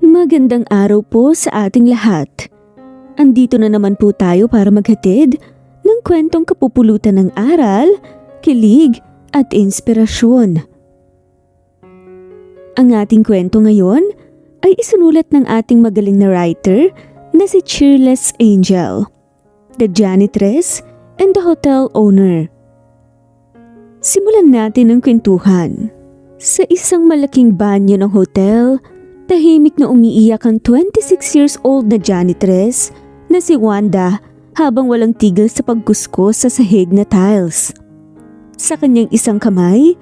Magandang araw po sa ating lahat. Andito na naman po tayo para maghatid ng kwentong kapupulutan ng aral, kilig at inspirasyon. Ang ating kwento ngayon ay isinulat ng ating magaling na writer na si Cheerless Angel, the janitress and the hotel owner. Simulan natin ang kwentuhan. Sa isang malaking banyo ng hotel, tahimik na umiiyak ang 26 years old na janitress na si Wanda habang walang tigil sa pagkuskos sa sahig na tiles. Sa kanyang isang kamay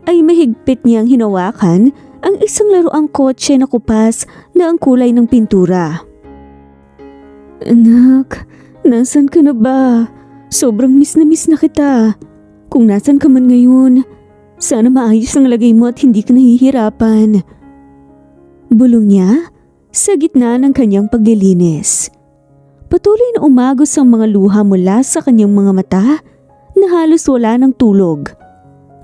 ay mahigpit niyang hinawakan ang isang laruang kotse na kupas na ang kulay ng pintura. Anak, nasan ka na ba? Sobrang miss na kita. Kung nasan ka man ngayon, sana maayos ang lagay mo at hindi ka nahihirapan. Bulong niya sa gitna ng kanyang paglilinis. Patuloy na umagos ang mga luha mula sa kanyang mga mata na halos wala ng tulog.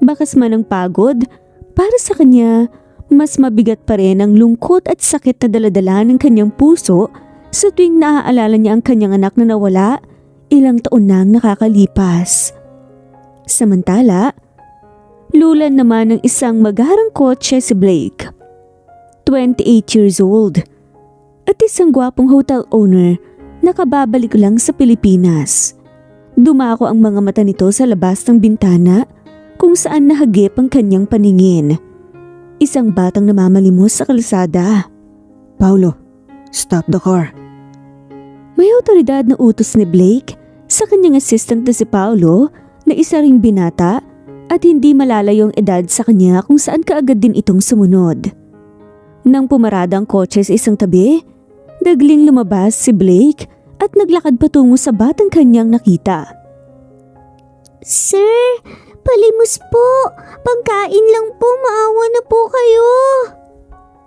Bakas man ang pagod, para sa kanya mas mabigat pa rin ang lungkot at sakit na daladala ng kanyang puso sa tuwing naaalala niya ang kanyang anak na nawala ilang taon nang nakakalipas. Samantala, lulan naman ng isang magarang kotse si Blake, 28 years old, at isang gwapong hotel owner na kababalik lang sa Pilipinas. Dumako ang mga mata nito sa labas ng bintana kung saan nahagip ang kanyang paningin. Isang batang namamalimos sa kalsada. Paulo, stop the car. May otoridad na utos ni Blake sa kanyang assistant na si Paulo na isa ring binata at hindi malalayong edad sa kanya kung saan kaagad din itong sumunod. Nang pumarada ang kotse sa isang tabi, dagling lumabas si Blake at naglakad patungo sa batang kanyang nakita. Sir, palimos po. Pangkain lang po, maawa na po kayo.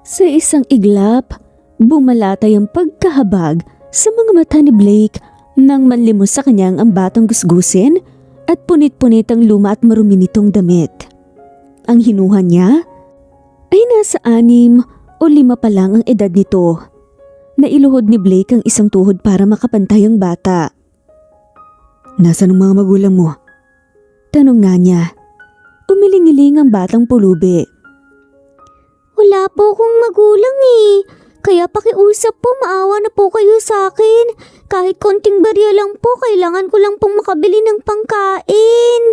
Sa isang iglap, bumalatay ang pagkahabag sa mga mata ni Blake nang manlimos sa kanyang ang batang gusgusin at punit-punit ang luma at marumi nitong damit. Ang hinuha niya ay nasa 6 o 5 pa lang ang edad nito. Nailuhod ni Blake ang isang tuhod para makapantay ang bata. Nasaan ang mga magulang mo? Tanong nga niya. Umiling-iling ang batang pulubi. Wala po akong magulang eh. Kaya pakiusap po, maawa na po kayo sa akin. Kahit konting barya lang po, kailangan ko lang pong makabili ng pangkain.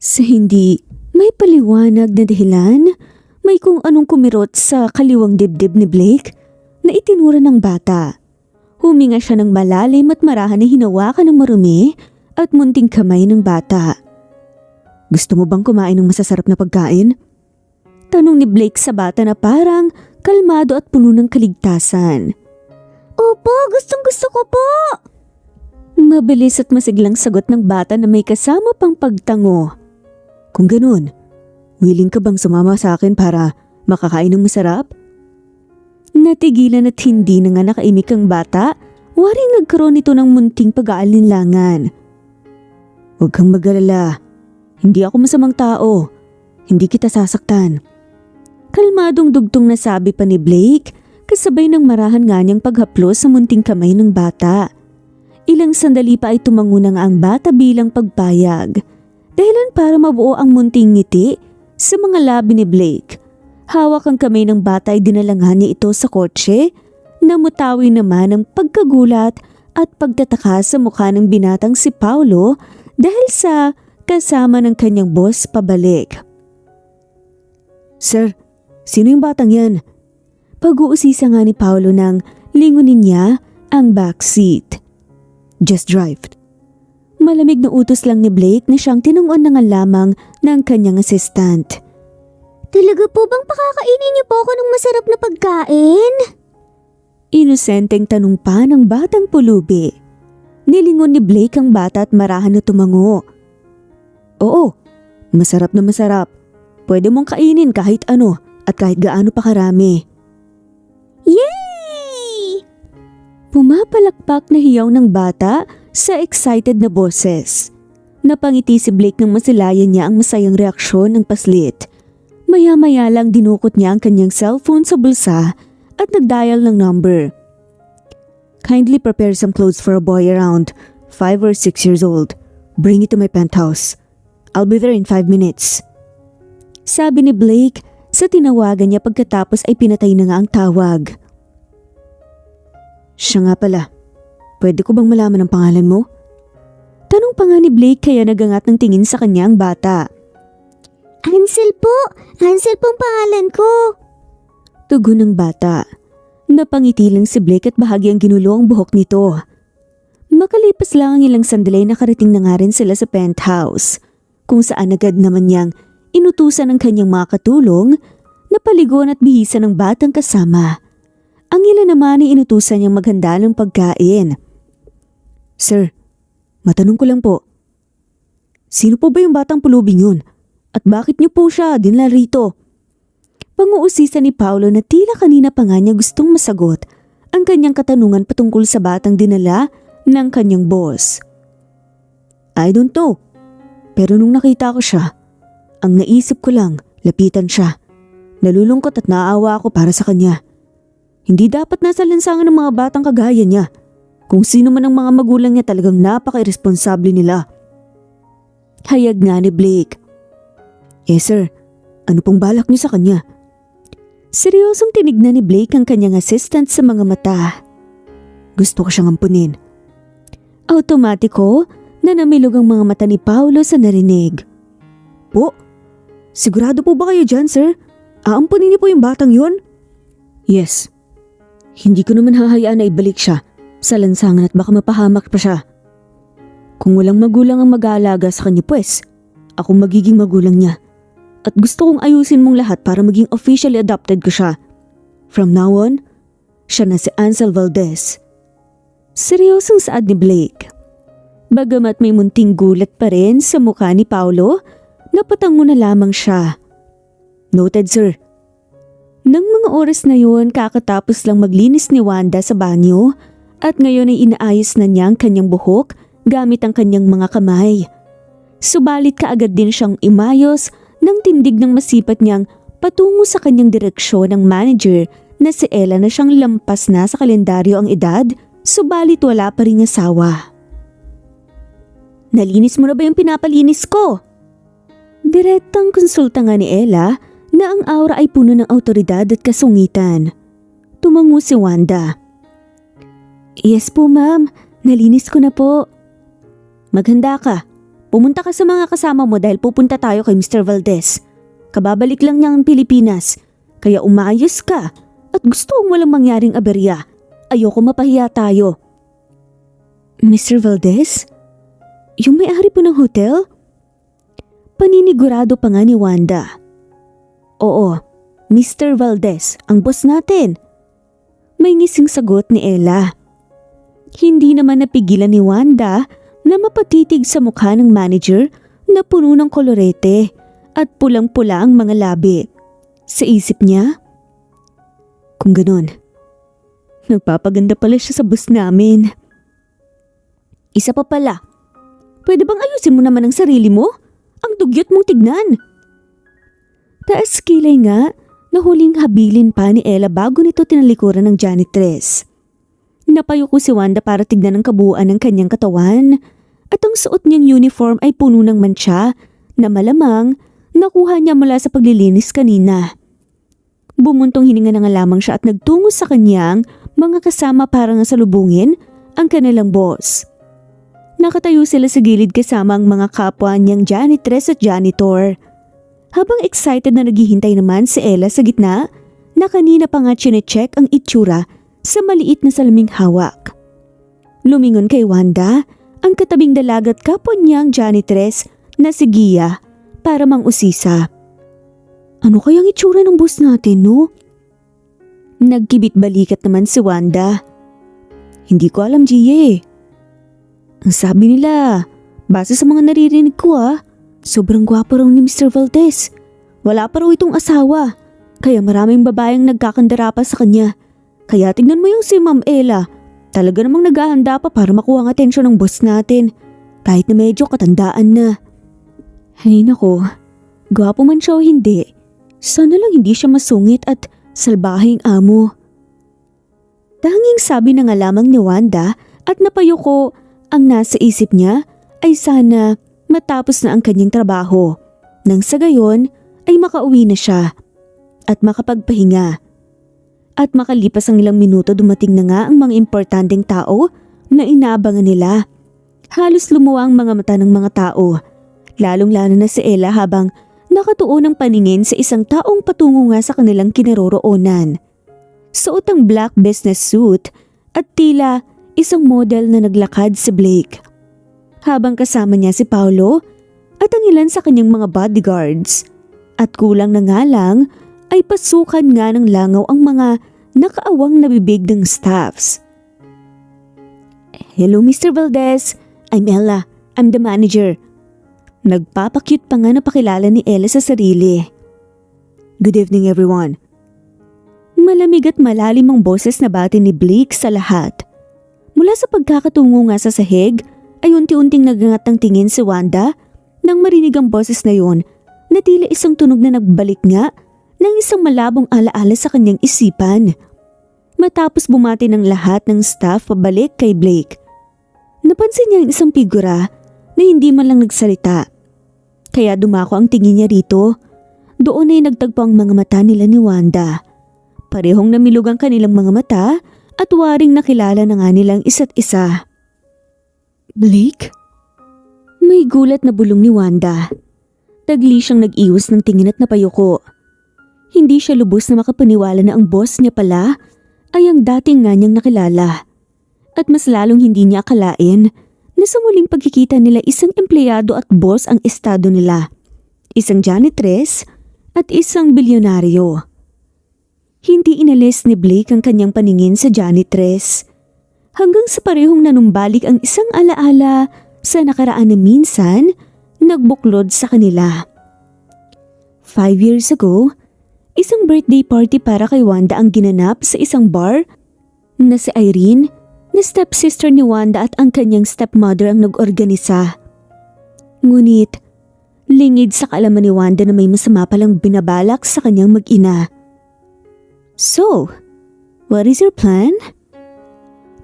Sa hindi may paliwanag na dahilan, may kung anong kumirot sa kaliwang dibdib ni Blake na itinura ng bata. Huminga siya ng malalim at marahan na hinawakan ng marumi at munting kamay ng bata. Gusto mo bang kumain ng masasarap na pagkain? Tanong ni Blake sa bata na parang kalmado at puno ng kaligtasan. Opo, gustong-gusto ko po. Mabilis at masiglang sagot ng bata na may kasama pang pagtango. Kung ganun, willing ka bang sumama sa akin para makakain ng masarap? Natigilan at hindi na nga nakaimik ang bata, waring nagkaroon ito ng munting pag-aalinlangan. Huwag kang mag-alala, hindi ako masamang tao, hindi kita sasaktan. Kalmadong dugtong na sabi pa ni Blake, kasabay ng marahan nga niyang paghaplos sa munting kamay ng bata. Ilang sandali pa ay tumango na nga ang bata bilang pagpayag, dahilan para mabuo ang munting ngiti sa mga labi ni Blake. Hawak ang kamay ng bata ay dinalangan niya ito sa kotse, namutawi naman ang pagkagulat at pagtataka sa mukha ng binatang si Paulo dahil sa kasama ng kanyang boss pabalik. Sir, sino yung batang yan? Pag-uusisa nga ni Paulo nang lingunin niya ang backseat. Just drive. Malamig na utos lang ni Blake na siyang tinanguan na nga lamang ng kanyang assistant. Talaga po bang pakakainin niyo po ako ng masarap na pagkain? Inosenteng tanong pa ng batang pulubi. Nilingon ni Blake ang bata at marahan na tumango. Oo, masarap na masarap. Pwede mong kainin kahit ano at kahit gaano pa karami. Yay! Pumapalakpak na hiyaw ng bata sa excited na boses. Napangiti si Blake nang masilayan niya ang masayang reaksyon ng paslit. Maya-maya lang dinukot niya ang kanyang cellphone sa bulsa at nagdial ng number. Kindly prepare some clothes for a boy around 5 or 6 years old. Bring it to my penthouse. I'll be there in 5 minutes. Sabi ni Blake sa tinawagan niya pagkatapos ay pinatay na nga ang tawag. Siya nga pala. Pwede ko bang malaman ang pangalan mo? Tanong pa nga ni Blake kaya nagangat ng tingin sa kanya ang bata. Hansel po! Hansel pong pangalan ko! Tugon ng bata. Napangiti lang si Blake at bahagyang ginulo ang buhok nito. Makalipas lang ang ilang sandali nakarating na nga rin sila sa penthouse, kung saan agad naman niyang inutusan ng kanyang mga katulong na paligon at bihisan ng batang kasama. Ang ilan naman ay inutusan niyang maghanda ng pagkain. Sir, matanong ko lang po. Sino po ba yung batang pulubing yun? At bakit niyo po siya dinala rito? Panguusisa ni Paolo na tila kanina pa nga niya gustong masagot ang kanyang katanungan patungkol sa batang dinala ng kanyang boss. I don't know. Pero nung nakita ko siya, ang naisip ko lang, lapitan siya. Nalulungkot at naaawa ako para sa kanya. Hindi dapat nasa lansangan ng mga batang kagaya niya. Kung sino man ang mga magulang niya talagang napaka-irresponsable nila. Hayag nga ni Blake. Sir, ano pong balak niyo sa kanya? Seryosong tinignan ni Blake ang kanyang assistant sa mga mata. Gusto ko siyang ampunin. Automatiko na namilog ang mga mata ni Paolo sa narinig. Po? Sigurado po ba kayo dyan, sir? Aampunin niyo po yung batang yun? Yes. Hindi ko naman hahayaan na ibalik siya sa lansangan at baka mapahamak pa siya. Kung walang magulang ang mag-aalaga sa kanya pues, ako magiging magulang niya. At gusto kong ayusin mong lahat para maging officially adopted ko siya. From now on, siya na si Ansel Valdez. Seryosong saad ni Blake. Bagamat may munting gulat pa rin sa mukha ni Paolo, napatango na lamang siya. Noted, sir. Nang mga oras na yun, kakatapos lang maglinis ni Wanda sa banyo at ngayon ay inaayos na niya ang kanyang buhok gamit ang kanyang mga kamay. Subalit kaagad din siyang imayos nang tindig ng masipat niyang patungo sa kanyang direksyon ng manager na si Ella na siyang lampas na sa kalendaryo ang edad, subalit wala pa ring asawa. Nalinis mo na ba yung pinapalinis ko? Direktang konsulta nga ni Ella na ang aura ay puno ng awtoridad at kasungitan. Tumango si Wanda. Yes po ma'am, nalinis ko na po. Maghanda ka. Pumunta ka sa mga kasama mo dahil pupunta tayo kay Mr. Valdez. Kababalik lang niya ang Pilipinas, kaya umayos ka at gusto kong walang mangyaring aberya. Ayoko mapahiya tayo. Mr. Valdez? Yung may-ari po ng hotel? Paninigurado pa nga ni Wanda. Oo, Mr. Valdez, ang boss natin. May ngising sagot ni Ella. Hindi naman napigilan ni Wanda na mapatitig sa mukha ng manager na puno ng kolorete at pulang-pula ang mga labi. Sa isip niya, kung ganon, nagpapaganda pala siya sa boss namin. Isa pa pala, pwede bang ayusin mo naman ang sarili mo? Ang dugyot mong tignan. Taas kilay nga na huling habilin pa ni Ella bago nito tinalikuran ng janitress. Napayuko si Wanda para tignan ang kabuuan ng kanyang katawan at ang suot niyang uniform ay puno ng mantsa na malamang nakuha niya mula sa paglilinis kanina. Bumuntong hininga na nga lamang siya at nagtungo sa kanyang mga kasama para nga salubungin ang kanilang boss. Nakatayo sila sa gilid kasama ang mga kapwa niyang janitress at janitor. Habang excited na naghihintay naman si Ella sa gitna na kanina pa nga chinecheck ang itsura sa maliit na salaming hawak. Lumingon kay Wanda ang katabing dalagat kapwa niyang janitress na si Gia para mang-usisa. Ano kayang itsura ng boss natin, no? Nagkibit balikat naman si Wanda. Hindi ko alam, Gia. Ang sabi nila, base sa mga naririnig ko sobrang gwapo raw ni Mr. Valdez. Wala pa raw itong asawa, kaya maraming babaeng nagkakandara pa sa kanya. Kaya tignan mo yung si Ma'am Ella, talaga namang naghahanda pa para makuha ang atensyon ng boss natin, kahit na medyo katandaan na. Hay nako, gwapo man siya o hindi, sana lang hindi siya masungit at salbahing amo. Tanging sabi na nga lamang ni Wanda at napayuko ang nasa isip niya ay sana matapos na ang kanyang trabaho. Nang sa gayon ay makauwi na siya at makapagpahinga. At makalipas ang ilang minuto dumating na nga ang mga importanteng tao na inaabangan nila. Halos lumuwa ang mga mata ng mga tao, lalong-lalo na si Ella habang nakatuon ang paningin sa isang taong patungo nga sa kanilang kinaroroonan. Suot ang black business suit at tila isang model na naglakad si Blake. Habang kasama niya si Paolo at ang ilan sa kanyang mga bodyguards. At kulang na nga lang ay pasukan nga ng langaw ang mga nakaawang na bibig ng staffs. "Hello Mr. Valdez, I'm Ella, I'm the manager." Nagpapakyut pa nga na pakilala ni Ella sa sarili. "Good evening everyone." Malamig at malalim ang boses na bati ni Blake sa lahat. Mula sa pagkakatungo nga sa sahig ay unti-unting nagangat ang tingin si Wanda nang marinig ang boses na yon na tila isang tunog na nagbalik nga ng isang malabong alaala sa kanyang isipan. Matapos bumati ng lahat ng staff pabalik kay Blake, napansin niya ang isang figura na hindi man lang nagsalita. Kaya dumako ang tingin niya rito. Doon ay nagtagpo ang mga mata nila ni Wanda. Parehong namilog ang kanilang mga mata at waring nakilala na nga nilang isa't isa. "Blake?" May gulat na bulong ni Wanda. Tagli siyang nag-iwas ng tingin at napayuko. Hindi siya lubos na makapaniwala na ang boss niya pala ay ang dating nga niyang nakilala. At mas lalong hindi niya akalain na sa muling pagkikita nila isang empleyado at boss ang estado nila. Isang janitress at isang bilyonaryo. Hindi inalis ni Blake ang kanyang paningin sa janitress. Hanggang sa parehong nanumbalik ang isang alaala sa nakaraan na minsan nagbuklod sa kanila. 5 years ago, isang birthday party para kay Wanda ang ginanap sa isang bar na si Irene na stepsister ni Wanda at ang kanyang stepmother ang nag-organisa. Ngunit, lingid sa kaalaman ni Wanda na may masama palang binabalak sa kanyang mag-ina. "So, what is your plan?"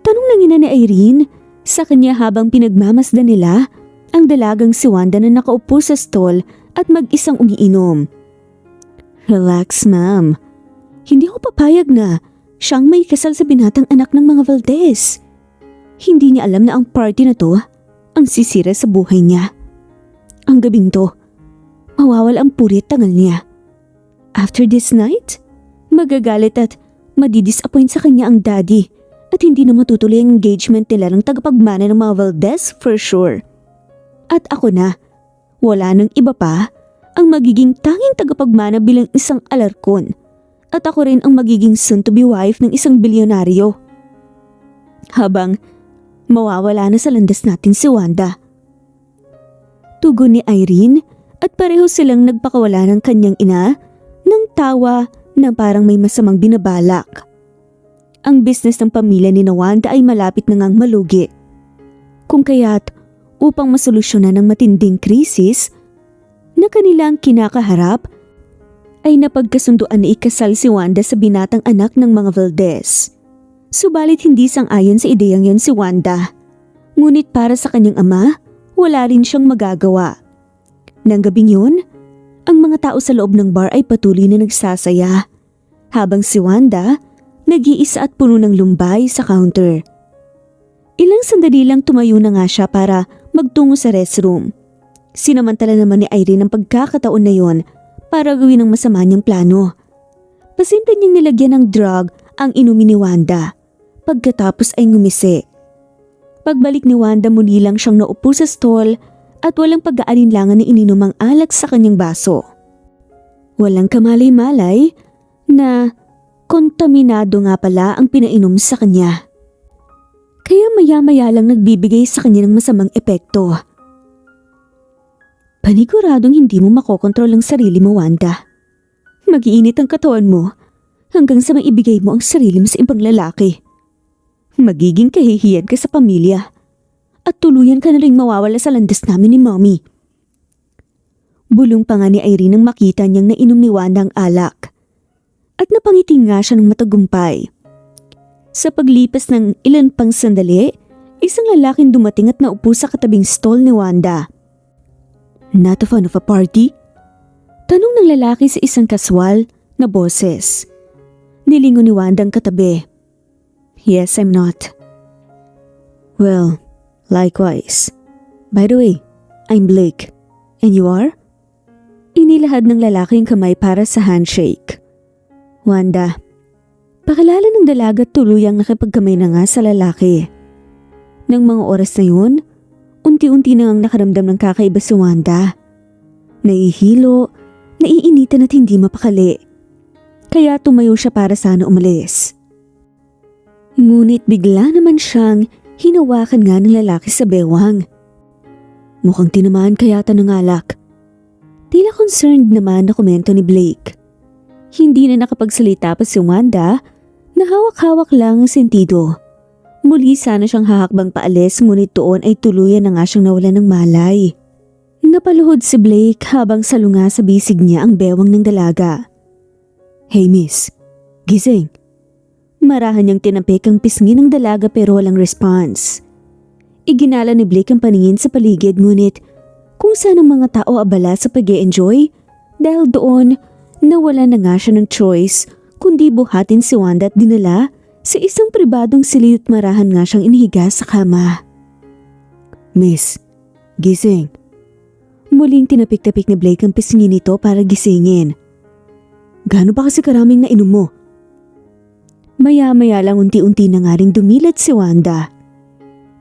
Tanong ng ina ni Irene sa kanya habang pinagmamasdan nila ang dalagang si Wanda na nakaupo sa stall at mag-isang umiinom. "Relax ma'am, hindi ako papayag na siyang may kasal sa binatang anak ng mga Valdez. Hindi niya alam na ang party na to ang sisira sa buhay niya. Ang gabing to, mawawala ang puri at tangal niya. After this night, magagalit at madidisappoint sa kanya ang daddy at hindi na matutuloy ang engagement nila ng tagapagmana ng mga Valdez for sure. At ako na, wala nang iba pa ang magiging tanging tagapagmana bilang isang alarkon at ako rin ang magiging soon-to-be wife ng isang bilyonaryo. Habang mawawala na sa landas natin si Wanda." Tugon ni Irene at pareho silang nagpakawala ng kanyang ina ng tawa na parang may masamang binabalak. Ang business ng pamilya ni Wanda ay malapit na ngang malugi. Kung kaya't upang masolusyonan ang matinding krisis na kanilang kinakaharap ay napagkasunduan na ikasal si Wanda sa binatang anak ng mga Valdez. Subalit hindi sang-ayon sa ideyang yon si Wanda. Ngunit para sa kanyang ama, wala rin siyang magagawa. Nang gabing yun, ang mga tao sa loob ng bar ay patuloy na nagsasaya, habang si Wanda nag-iisa at puno ng lumbay sa counter. Ilang sandali lang tumayo na nga siya para magtungo sa restroom. Sinamantala naman ni Irene ang pagkakataon na yon para gawin ang masama niyang plano. Pasimple niyang nilagyan ng drug ang inumin ni Wanda, pagkatapos ay ngumisi. Pagbalik ni Wanda muli lang siyang naupo sa stall at walang pag-aalinlangan na ininom ang alak sa kanyang baso. Walang kamalay-malay na kontaminado nga pala ang pinainom sa kanya. Kaya maya-maya lang nagbibigay sa kanya ng masamang epekto. Paniguradong hindi mo makokontrol ang sarili mo, Wanda. Mag-iinit ang katawan mo hanggang sa maibigay mo ang sarili mo sa ibang lalaki. Magiging kahihiyan ka sa pamilya at tuluyan ka na rin mawawala sa landas namin ni Mommy. Bulong pa nga ni Irene nang makita niyang nainom ni Wanda ang alak. At napangiti nga siya ng matagumpay. Sa paglipas ng ilan pang sandali, isang lalaking dumating at naupo sa katabing stall ni Wanda. Not a fan of a party? Tanong ng lalaki sa isang kaswal na boses. Nilingon ni Wanda ang katabi. Yes, I'm not. Well, likewise. By the way, I'm Blake. And you are? Inilahad ng lalaki ang kamay para sa handshake. Wanda. Pakilala ng dalaga tuluyang nakipagkamay na nga sa lalaki. Nang mga oras na yun, unti-unti na ngang nakaramdam ng kakaiba si Wanda. Naihilo, naiinitan at hindi mapakali. Kaya tumayo siya para sana umalis. Ngunit bigla naman siyang hinawakan nga ng lalaki sa bewang. Mukhang tinamaan kayata ng alak. Tila concerned naman na komento ni Blake. Hindi na nakapagsalita pa si Wanda na hawak-hawak lang ang sentido. Muli sana siyang hahakbang paalis ngunit doon ay tuluyan na nga siyang nawalan ng malay. Napaluhod si Blake habang salunga sa bisig niya ang bewang ng dalaga. Hey miss, gising. Marahan niyang tinampik ang pisngi ng dalaga pero walang response. Iginala ni Blake ang paningin sa paligid ngunit kung saan ang mga tao abala sa pag-e-enjoy dahil doon nawala na nga siya ng choice kundi buhatin si Wanda at dinala sa isang pribadong silid at marahan nga siyang inihiga sa kama. Miss, gising. Muling tinapik-tapik ni Blake ang pisngi nito para gisingin. Gaano ba kasi karaming nainom mo? Maya-maya lang unti-unti na nga ring dumilat si Wanda.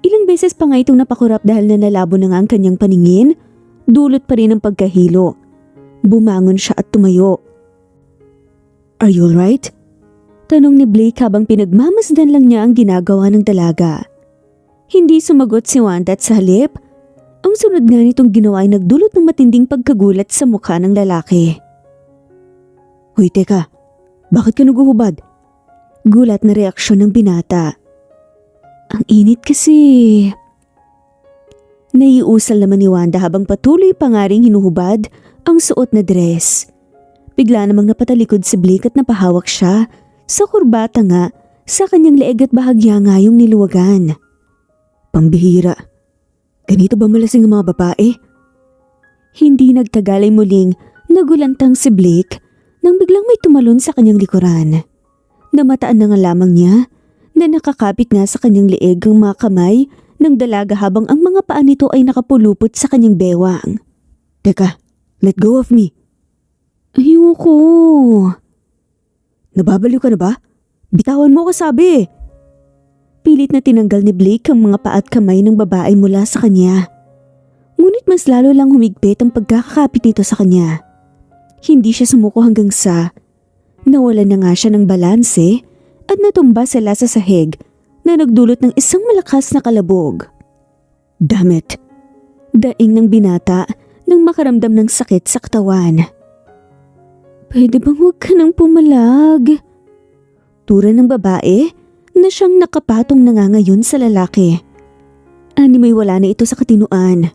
Ilang beses pa nga itong napakurap dahil nanlalabo na nga ang kanyang paningin, dulot pa rin ang pagkahilo. Bumangon siya at tumayo. Are you alright? Tanong ni Blake habang pinagmamasdan lang niya ang ginagawa ng dalaga. Hindi sumagot si Wanda at sa halip, ang sunod nga nitong ginawa ay nagdulot ng matinding pagkagulat sa mukha ng lalaki. Hoy teka, bakit ka naguhubad? Gulat na reaksyon ng binata. Ang init kasi. Naiusal naman ni Wanda habang patuloy pa nga ring hinuhubad ang suot na dress. Bigla namang napatalikod si Blake at napahawak siya sa kurbata nga sa kanyang leeg at bahagya nga yung niluwagan. Pambihira. Ganito ba malasing ang mga babae? Hindi nagtagal ay muling nagulantang si Blake nang biglang may tumalon sa kanyang likuran. Namataan na nga lamang niya na nakakapit nga sa kanyang leeg ang mga kamay ng dalaga habang ang mga paa nito ay nakapulupot sa kanyang bewang. Teka, let go of me. Ayoko. Nababaliw ka na ba? Bitawan mo ko sabi. Pilit na tinanggal ni Blake ang mga paa at kamay ng babae mula sa kanya. Ngunit mas lalo lang humigpit ang pagkakakapit nito sa kanya. Hindi siya sumuko hanggang sa nawalan na nga siya ng balanse at natumba sila sa sahig na nagdulot ng isang malakas na kalabog. Dammit! Daing ng binata nang makaramdam ng sakit sa katawan. Pwede bang huwag ka nang pumalag? Tura ng babae na siyang nakapatong na nga ngayon sa lalaki. Ani may wala na ito sa katinuan.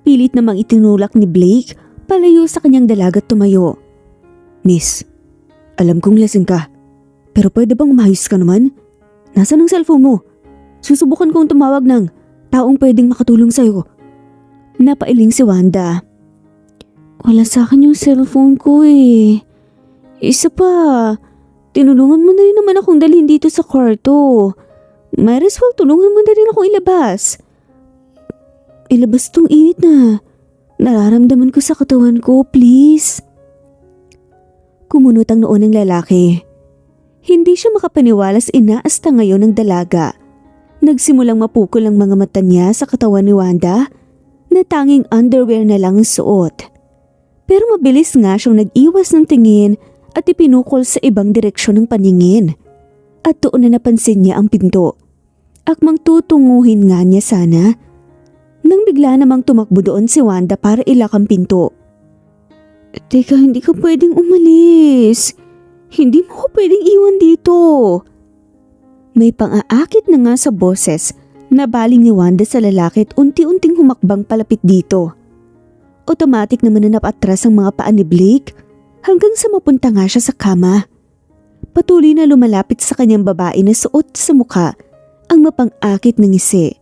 Pilit namang itinulak ni Blake palayo sa kanyang dalaga at tumayo. Miss, alam kong lasing ka. Pero pwede bang umayos ka naman? Nasaan ang cellphone mo? Susubukan kong tumawag ng taong pwedeng makatulong sa'yo. Napailing si Wanda. Wala sa akin yung cellphone ko eh. Isa pa, tinulungan mo na rin naman akong dalhin dito sa kwarto. Might as well tulungan mo na rin akong ilabas. Ilabas tong init na nararamdaman ko sa katawan ko, please. Kumunot ang noon ng lalaki. Hindi siya makapaniwala sa inaasta ngayon ng dalaga. Nagsimulang mapukol ang mga mata niya sa katawan ni Wanda na tanging underwear na lang ang suot. Pero mabilis nga siyang nag-iwas ng tingin at ipinukol sa ibang direksyon ng paningin. At doon na napansin niya ang pinto. Akmang tutunguhin nga niya sana nang bigla namang tumakbo doon si Wanda para ilak ang pinto. Teka, hindi ka pwedeng umalis. Hindi mo ko pwedeng iwan dito. May pang-aakit na nga sa boses na baling ni Wanda sa lalaki at unti-unting humakbang palapit dito. Automatic naman na napatras ang mga paa ni Blake hanggang sa mapunta nga siya sa kama. patuloy na lumalapit sa kanyang babae na suot sa mukha ang mapang-akit ng ngisi.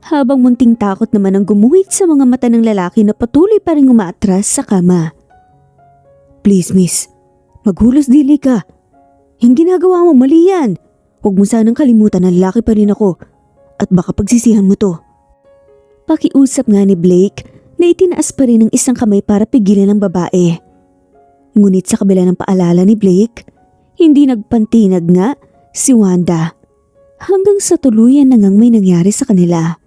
Habang munting takot naman ang gumuhit sa mga mata ng lalaki na patuloy pa rin umaatras sa kama. Please miss, maghulos dili ka. Yung ginagawa mo mali yan. Huwag mo sanang kalimutan na lalaki pa rin ako at baka pagsisihan mo to. Pakiusap nga ni Blake na itinaas pa rin ang isang kamay para pigilan ang babae. Ngunit sa kabila ng paalala ni Blake, hindi nagpantinag nga si Wanda. Hanggang sa tuluyan na ngang may nangyari sa kanila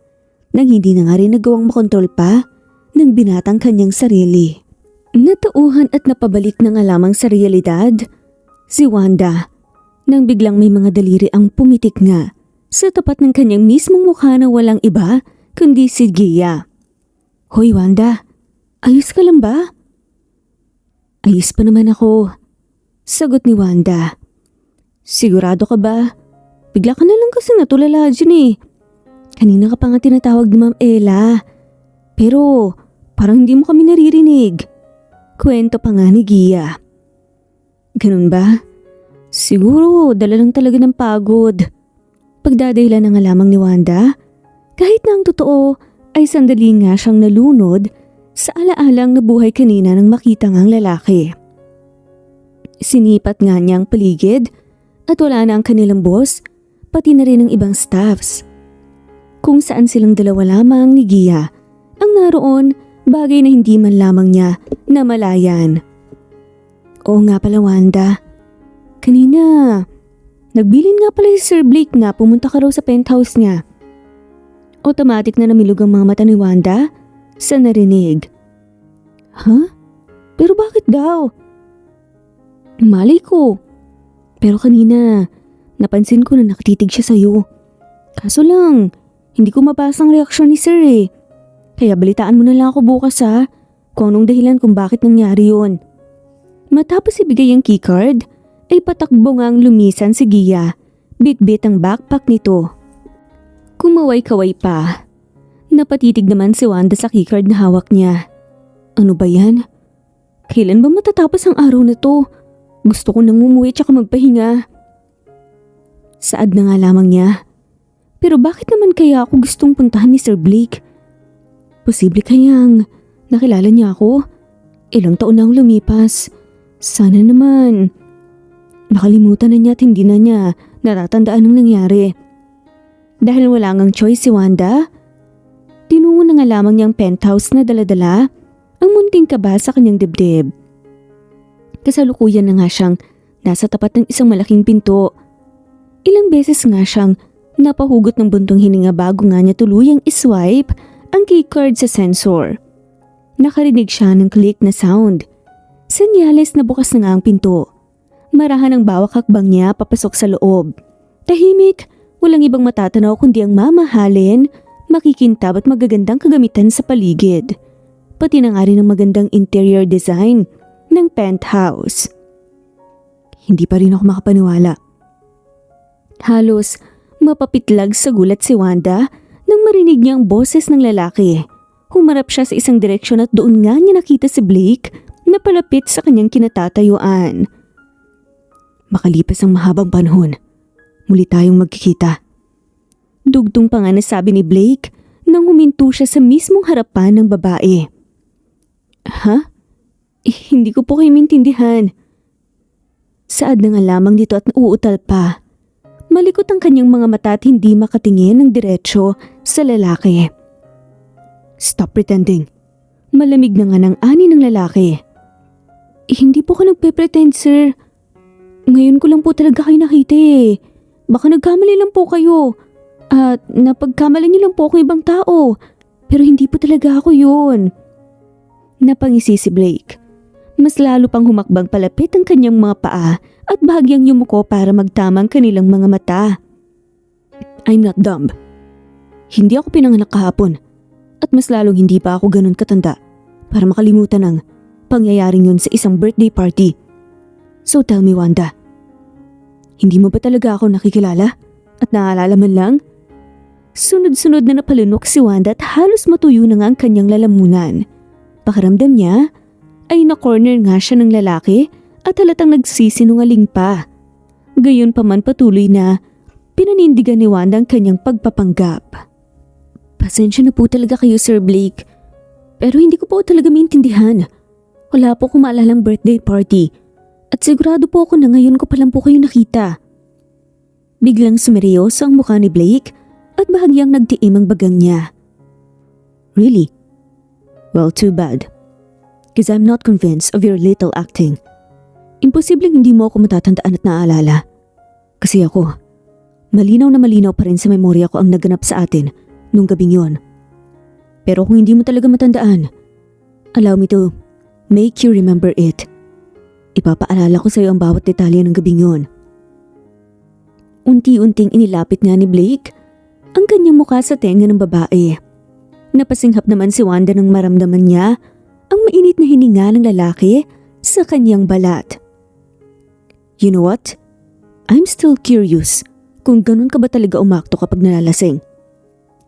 nang hindi na nga rin nagawang makontrol pa ng binatang kanyang sarili. Natauhan at napabalik na nga lamang sa realidad si Wanda nang biglang may mga daliri ang pumitik nga sa tapat ng kanyang mismong mukha na walang iba kundi si Gia. Hoy Wanda, ayos ka lang ba? Ayos pa naman ako, sagot ni Wanda. Sigurado ka ba? Bigla ka na lang kasi natulala dyan eh. Kanina ka pa nga tinatawag ni Ma'am Ella. Pero parang hindi mo kami naririnig. Kwento pa nga ni Gia. Ganun ba? Siguro dala lang talaga ng pagod. Pagdadahilan na nga lamang ni Wanda, kahit na ang totoo ay sandali nga siyang nalunod sa alaalang nabuhay kanina nang makita ngang lalaki. Sinipat nga niyang paligid at wala na ang kanilang boss, pati na rin ang ibang staffs. Kung saan silang dalawa lamang ni Gia ang naroon, bagay na hindi man lamang niya namalayan. Oo nga pala Wanda, kanina nagbilin nga pala si Sir Blake na pumunta ka raw sa penthouse niya. Automatic na namilog ang mga mata ni Wanda sa narinig. Huh? Pero bakit daw? Malay ko. Pero kanina, napansin ko na nakatitig siya sa'yo. Kaso lang, hindi ko mabasa ang reaksyon ni Sir eh. Kaya balitaan mo na lang ako bukas ha, kung anong dahilan kung bakit nangyari yun. Matapos ibigay ang keycard, ay patakbo ngang lumisan si Gia, bit-bit ang backpack nito. Kumaway-kaway pa. Napatitig naman si Wanda sa keycard na hawak niya. Ano ba yan? Kailan ba matatapos ang araw na to? Gusto ko nang umuwi tsaka magpahinga. Saad na nga lamang niya. Pero bakit naman kaya ako gustong puntahan ni Sir Blake? Posible kayang nakilala niya ako? Ilang taon na ang lumipas. Sana naman. Nakalimutan na niya at hindi na niya natatandaan ang nangyari. Dahil wala ngang choice si Wanda, tinungo na nga lamang niyang penthouse na daladala ang munting kaba sa kanyang dibdib. Kasalukuyan na nga siyang nasa tapat ng isang malaking pinto. Ilang beses nga siyang napahugot ng buntong hininga bago nga niya tuluyang iswipe ang keycard sa sensor. Nakarinig siya ng click na sound. Senyales na bukas na nga ang pinto. Marahan ang bawat hakbang niya papasok sa loob. Tahimik, walang ibang matatanaw kundi ang mamahalin, makikintab at magagandang kagamitan sa paligid. Pati na nga rin ang magandang interior design ng penthouse. Hindi pa rin ako makapaniwala. Halos mapapitlag sa gulat si Wanda nang marinig niya ang boses ng lalaki. Humarap siya sa isang direksyon at doon nga niya nakita si Blake na palapit sa kanyang kinatatayuan. Makalipas ang mahabang panahon, muli tayong magkikita. Dugtong pa nga nasabi ni Blake nang huminto siya sa mismong harapan ng babae. Ha? Hindi ko po kayo maintindihan. Saad na nga lamang dito at nauutal pa. Malikot ang kanyang mga mata at hindi makatingin ng diretsyo sa lalaki. Stop pretending. Malamig na nga ng ani ng lalaki. Hindi po ka nagpe-pretend, sir. Ngayon ko lang po talaga kayo nakita eh. Baka nagkamali lang po kayo. At napagkamalan niyo lang po akong ibang tao. Pero hindi po talaga ako yun. Napangisi si Blake. Mas lalo pang humakbang palapit ang kanyang mga paa at bahagyang yumuko para magtamang kanilang mga mata. I'm not dumb. Hindi ako pinanganak kahapon. At mas lalong hindi pa ako ganun katanda para makalimutan ang pangyayaring yun sa isang birthday party. So tell me Wanda, hindi mo ba talaga ako nakikilala at naalala man lang? Sunod-sunod na napalunok si Wanda at halos matuyo na nga ang kanyang lalamunan. Pakiramdam niya ay na-corner nga siya ng lalaki at halatang nagsisinungaling pa. Gayunpaman patuloy na pinanindigan ni Wanda ang kanyang pagpapanggap. Pasensya na po talaga kayo, Sir Blake. Pero hindi ko po talaga maintindihan. Wala po akong maalalang birthday party. At sigurado po ako na ngayon ko pa lang po kayo nakita. Biglang sumeryoso ang mukha ni Blake at bahagyang nagtiim ang bagang niya. Really? Well, too bad. Because I'm not convinced of your little acting. Imposibleng hindi mo ako matatandaan at naaalala. Kasi ako, malinaw na malinaw pa rin sa memorya ko ang naganap sa atin nung gabing yon. Pero kung hindi mo talaga matandaan, allow me to make you remember it. Ipapaalala ko sa iyo ang bawat detalye ng gabing yon. Unti-unting inilapit nga ni Blake ang kanyang mukha sa tenga ng babae. Napasinghap naman si Wanda nang maramdaman niya ang mainit na hininga ng lalaki sa kanyang balat. You know what? I'm still curious kung ganun ka ba talaga umakto kapag nalalasing.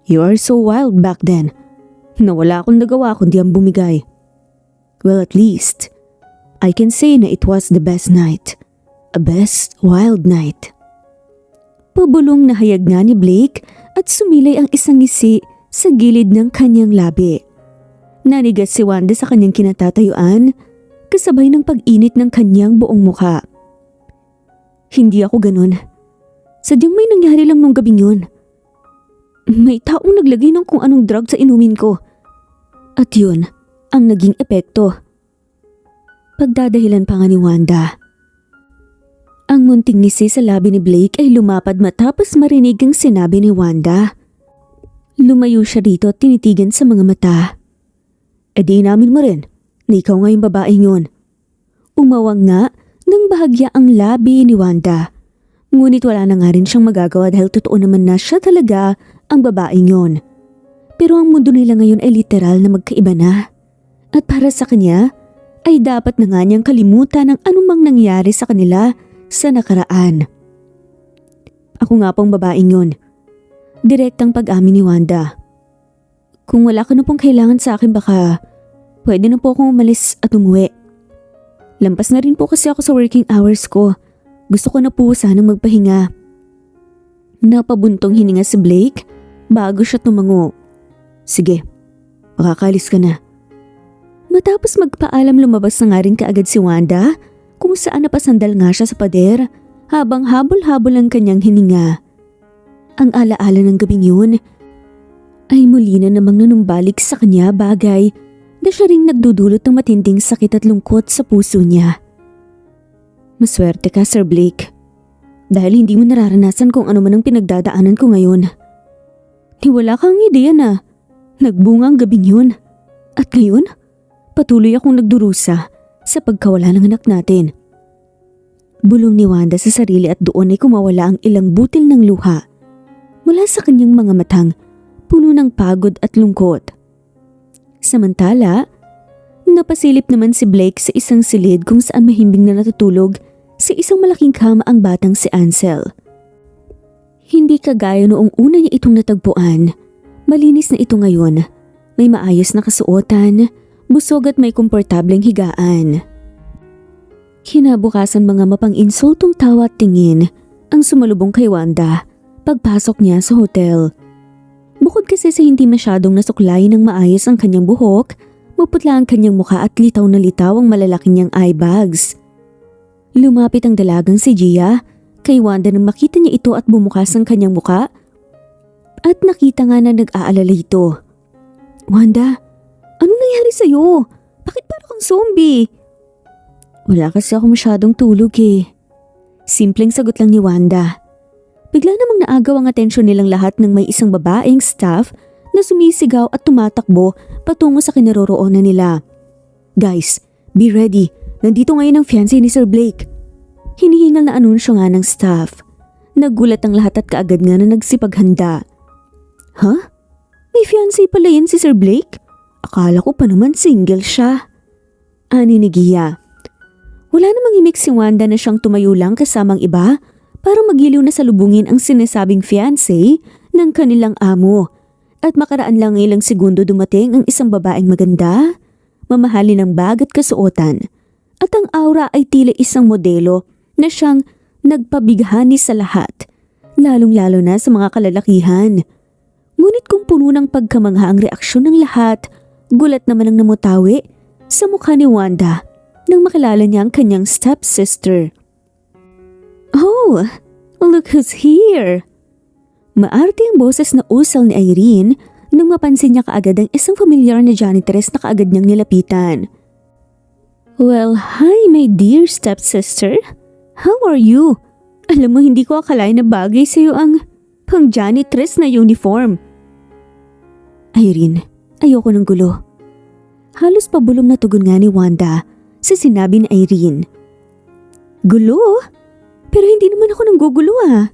You are so wild back then na wala akong nagawa kundi ang bumigay. Well, at least, I can say na it was the best night. A best wild night. Pabulong na hayag nga ni Blake at sumilay ang isang ngisi sa gilid ng kanyang labi. Nanigas si Wanda sa kanyang kinatatayuan kasabay ng pag-init ng kanyang buong mukha. Hindi ako ganun. Sadyang may nangyari lang nung gabing yun. May taong naglagay ng kung anong drug sa inumin ko. At yun ang naging epekto. Pagdadahilan pa nga ni Wanda. Ang munting ngisi sa labi ni Blake ay lumapad matapos marinig ang sinabi ni Wanda. Lumayo siya rito at tinitigan sa mga mata. E di inamin mo rin na ikaw nga yung babaeng yun. Umawang nga nang bahagya ang labi ni Wanda. Ngunit wala na nga rin siyang magagawa dahil totoo naman na siya talaga ang babaeng yun. Pero ang mundo nila ngayon ay literal na magkaiba na. At para sa kanya ay dapat na nga niyang kalimutan ang anumang nangyari sa kanila sa nakaraan. Ako nga pong babaeng yun. Direktang pag-amin ni Wanda. Kung wala ka na pong kailangan sa akin baka pwede na po akong umalis at umuwi. Lampas na rin po kasi ako sa working hours ko. Gusto ko na po sanang magpahinga. Napabuntong hininga si Blake bago siya tumango. Sige, makakalis ka na. Matapos magpaalam lumabas na nga rin kaagad si Wanda kung saan napasandal nga siya sa pader habang habol-habol ang kanyang hininga. Ang alaala ng gabing yun ay muli na namang nanumbalik sa kanya bagay na siya ring nagdudulot ng matinding sakit at lungkot sa puso niya. Maswerte ka, Sir Blake. Dahil hindi mo nararanasan kung ano man ang pinagdadaanan ko ngayon. Di wala kang ideya na nagbunga ang gabing yun. At ngayon, patuloy akong nagdurusa sa pagkawala ng anak natin. Bulong ni Wanda sa sarili at doon ay kumawala ang ilang butil ng luha mula sa kanyang mga matang puno ng pagod at lungkot. Samantala, napasilip naman si Blake sa isang silid kung saan mahimbing na natutulog sa isang malaking kama ang batang si Ansel. Hindi kagaya noong una niya itong natagpuan. Malinis na ito ngayon. May maayos na kasuotan, busog at may komportableng higaan. Kinabukasan mga mapang-insultong tawa at tingin ang sumalubong kay Wanda pagpasok niya sa hotel. Bukod kasi sa hindi masyadong nasuklay ng maayos ang kanyang buhok, maputla ang kanyang mukha at litaw na litaw ang malalaki niyang eye bags. Lumapit ang dalagang si Gia kay Wanda nang makita niya ito at bumukas ang kanyang mukha at nakita nga na nag-aalala ito. Wanda, anong nangyari sa'yo? Bakit parang kang zombie? Wala kasi ako masyadong tulog eh. Simpleng sagot lang ni Wanda. Bigla namang naagaw ang atensyon nilang lahat ng may isang babaeng staff na sumisigaw at tumatakbo patungo sa kinaroroonan nila. Guys, be ready. Nandito ngayon ang fiancé ni Sir Blake. Hinihingal na anunsyo nga ng staff. Nagulat ang lahat at kaagad nga na nagsipaghanda. Huh? May fiancé pala yan si Sir Blake? Akala ko pa naman single siya. Ani ni Gia. Wala namang imik si Wanda na siyang tumayo lang kasamang iba para magiliw na salubungin ang sinasabing fiancé ng kanilang amo. At makaraan lang ilang segundo dumating ang isang babaeng maganda, mamahalin ng bag at kasuotan. At ang aura ay tila isang modelo na siyang nagpabighani sa lahat, lalong-lalo na sa mga kalalakihan. Ngunit kung puno ng pagkamangha ang reaksyon ng lahat, gulat naman ang namutawi sa mukha ni Wanda nang makilala niya ang kanyang stepsister. "Oh, look who's here!" Maarte ang boses na usal ni Irene nang mapansin niya kaagad ang isang familiar na janitress na kaagad niyang nilapitan. "Well, hi my dear stepsister. How are you? Alam mo, hindi ko akalain na bagay sa'yo ang pang-janitress na uniform." "Irene, ayoko ng gulo." Halos pabulong na tugon nga ni Wanda sa sinabi ni Irene. "Gulo? Pero hindi naman ako nanggugulo ah.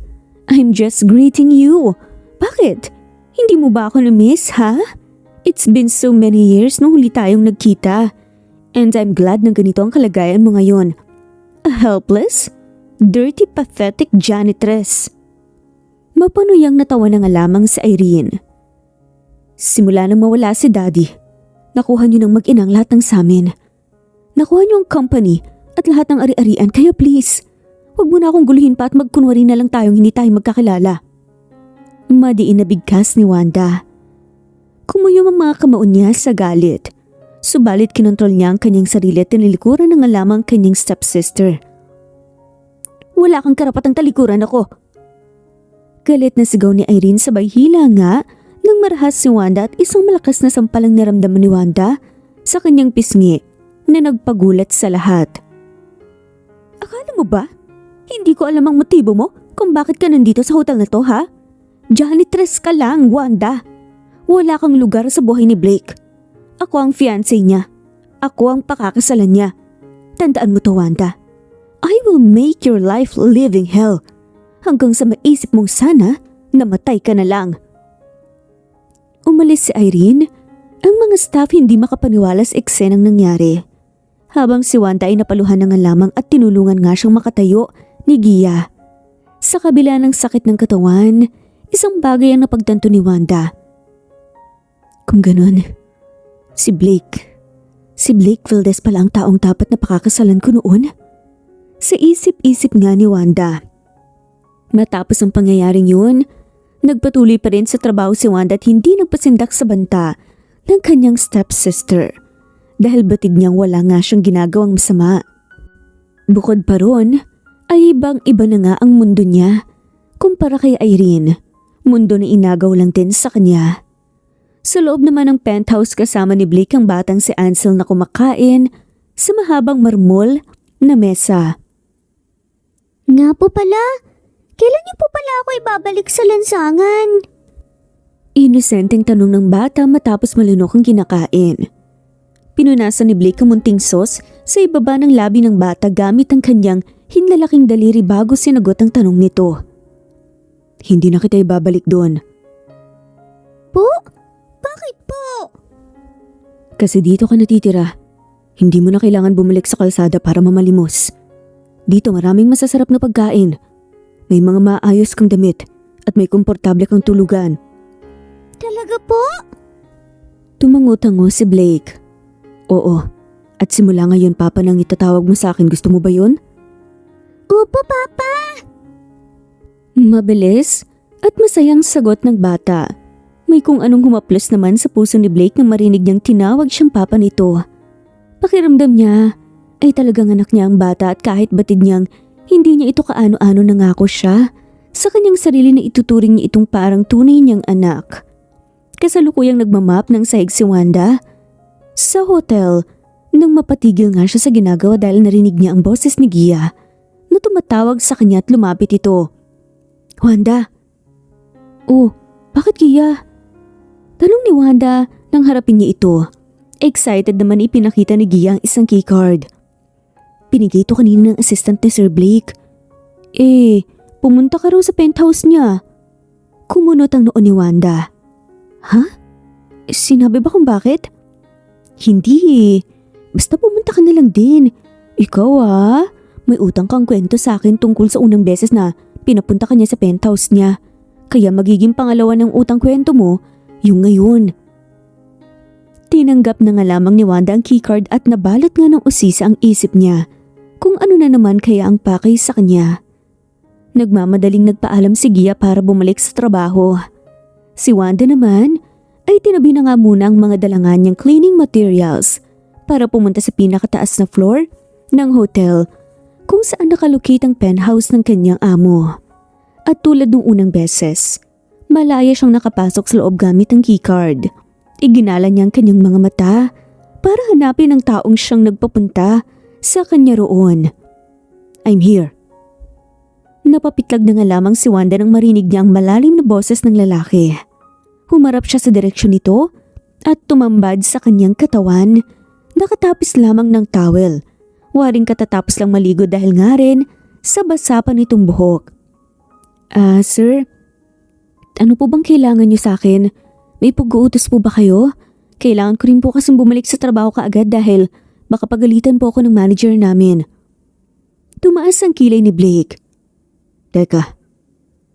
I'm just greeting you. Bakit? Hindi mo ba ako na-miss ha? It's been so many years nung huli tayong nagkita. And I'm glad na ganito ang kalagayan mo ngayon. A helpless, dirty, pathetic janitress." Mapanuyang natawa na nga lamang si Irene. "Simula nang mawala si Daddy, nakuha niyo ng mag-inang lahat ng samin. Nakuha niyo ang company at lahat ng ari-arian, kaya please, huwag mo na akong guluhin pa at magkunwari na lang tayong hindi tayo magkakilala." Madiin na bigkas ni Wanda. Kumuyom ang mga kamao niya sa galit. Subalit kinontrol niya ang kanyang sarili at tinilikuran na nga lamang kanyang stepsister. "Wala kang karapatang talikuran ako." Galit na sigaw ni Irene, sabay hila nga nang marahas si Wanda at isang malakas na sampalang naramdaman ni Wanda sa kanyang pisngi na nagpagulat sa lahat. "Akala mo ba? Hindi ko alam ang motibo mo kung bakit ka nandito sa hotel na to ha? Janitress ka lang, Wanda. Wala kang lugar sa buhay ni Blake. Ako ang fiancé niya. Ako ang pakakasalan niya. Tandaan mo to, Wanda. I will make your life living hell. Hanggang sa maisip mong sana namatay ka na lang." Umalis si Irene. Ang mga staff hindi makapaniwala sa eksenang nangyari. Habang si Wanda ay napaluhan na nga lamang at tinulungan nga siyang makatayo ni Gia. Sa kabila ng sakit ng katawan, isang bagay ang napagtanto ni Wanda. Kung ganun, si Blake Valdez pala ang taong dapat na pakakasalan ko noon? Sa isip-isip nga ni Wanda. Matapos ang pangyayaring yun, nagpatuloy pa rin sa trabaho si Wanda at hindi nagpasindak sa banta ng kanyang stepsister dahil batid niyang wala nga siyang ginagawang masama. Bukod pa ron, ay ibang-iba na nga ang mundo niya kumpara kay Irene, mundo na inagaw lang din sa kanya. Sa loob naman ng penthouse kasama ni Blake ang batang si Ansel na kumakain sa mahabang marmol na mesa. Nga po pala, kailan niyo po pala ako ibabalik sa lansangan? Inosenteng tanong ng bata matapos malunok ang kinakain. Pinunasan ni Blake ang munting sauce sa ibaba ng labi ng bata gamit ang kanyang hinlalaking daliri bago sinagot ang tanong nito. Hindi na kita ibabalik doon. Po? Bakit po? Kasi dito ka natitira. Hindi mo na kailangan bumalik sa kalsada para mamalimos. Dito maraming masasarap na pagkain. May mga maayos kang damit at may komportable kang tulugan. Talaga po? Tumango-tango si Blake. Oo, at simula ngayon Papa nang itatawag mo sa akin. Gusto mo ba yun? Opo, Papa. Mabilis at masayang sagot ng bata. May kung anong humaplos naman sa puso ni Blake nang marinig niyang tinawag siyang Papa nito. Pakiramdam niya ay talagang anak niya ang bata at kahit batid niyang hindi niya ito kaano-ano nangako siya sa kanyang sarili na ituturing niya itong parang tunay niyang anak. Kasalukuyang nagmamap ng sahig si Wanda sa hotel nang mapatigil nga siya sa ginagawa dahil narinig niya ang boses ni Gia na tumatawag sa kanya at lumapit ito. Wanda? Oh, bakit Gia? Tanong ni Wanda nang harapin niya ito. Excited naman ipinakita ni Gia ang isang keycard. Pinigay ito kanina ng assistant ni Sir Blake. Pumunta ka raw sa penthouse niya. Kumunot ang noon ni Wanda. Ha? Sinabi ba kung bakit? Hindi Basta pumunta ka na lang din. Ikaw may utang kang kwento sa akin tungkol sa unang beses na pinapunta ka niya sa penthouse niya. Kaya magiging pangalawa ng utang kwento mo, yung ngayon. Tinanggap na nga lamang ni Wanda ang keycard at nabalot nga ng usisa ang isip niya kung ano na naman kaya ang pakay sa kanya. Nagmamadaling nagpaalam si Gia para bumalik sa trabaho. Si Wanda naman ay tinabi na nga muna ang mga dalangan niyang cleaning materials para pumunta sa pinakataas na floor ng hotel kung saan nakalukit ang penthouse ng kanyang amo. At tulad ng unang beses, malaya siyang nakapasok sa loob gamit ang keycard. Iginala niya ang kanyang mga mata para hanapin ang taong siyang nagpapunta sa kanya roon. I'm here. Napapitlag na nga lamang si Wanda nang marinig niya ang malalim na boses ng lalaki. Humarap siya sa direksyon nito at tumambad sa kanyang katawan. Nakatapis lamang ng towel. Waring katatapos lang maligo dahil nga rin sa basa pa nitong buhok. Sir, ano po bang kailangan niyo sa akin? May pag-uutos po ba kayo? Kailangan ko rin po kasing bumalik sa trabaho kaagad dahil baka pagalitan po ako ng manager namin. Tumaas ang kilay ni Blake. Teka,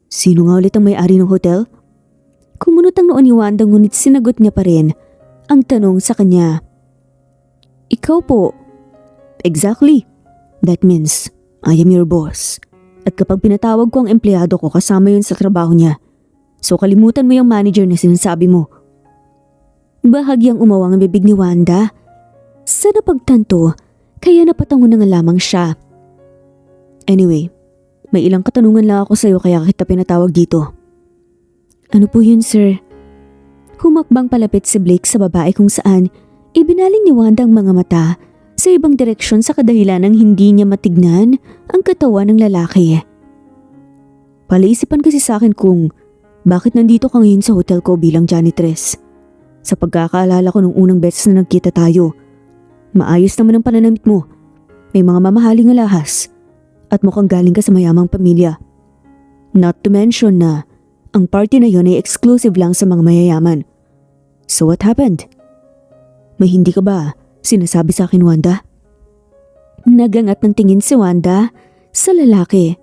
sino nga ulit ang may-ari ng hotel? Kumunot ang noon ni Wanda ngunit sinagot niya pa rin ang tanong sa kanya. Ikaw po. Exactly. That means I am your boss. At kapag pinatawag ko ang empleyado ko kasama yun sa trabaho niya. So kalimutan mo yung manager na sinasabi mo. Bahagyang umawang ang bibig ni Wanda. Sa napagtanto, kaya napatango na nga lamang siya. Anyway, may ilang katanungan lang ako sa'yo kaya kita pinatawag dito. Ano po yun, sir? Humakbang palapit si Blake sa babae kung saan ibinaling ni Wanda ang mga mata sa ibang direksyon sa kadahilan ng hindi niya matignan ang katawan ng lalaki. Palaisipan kasi sa akin kung bakit nandito ka ngayon sa hotel ko bilang janitress. Sa pagkakaalala ko nung unang beses na nagkita tayo, maayos naman ang pananamit mo. May mga mamahaling alahas at mukhang galing ka sa mayamang pamilya. Not to mention na ang party na yon ay exclusive lang sa mga mayayaman. So what happened? May hindi ka ba sinasabi sa akin, Wanda? Nagangat ng tingin si Wanda sa lalaki.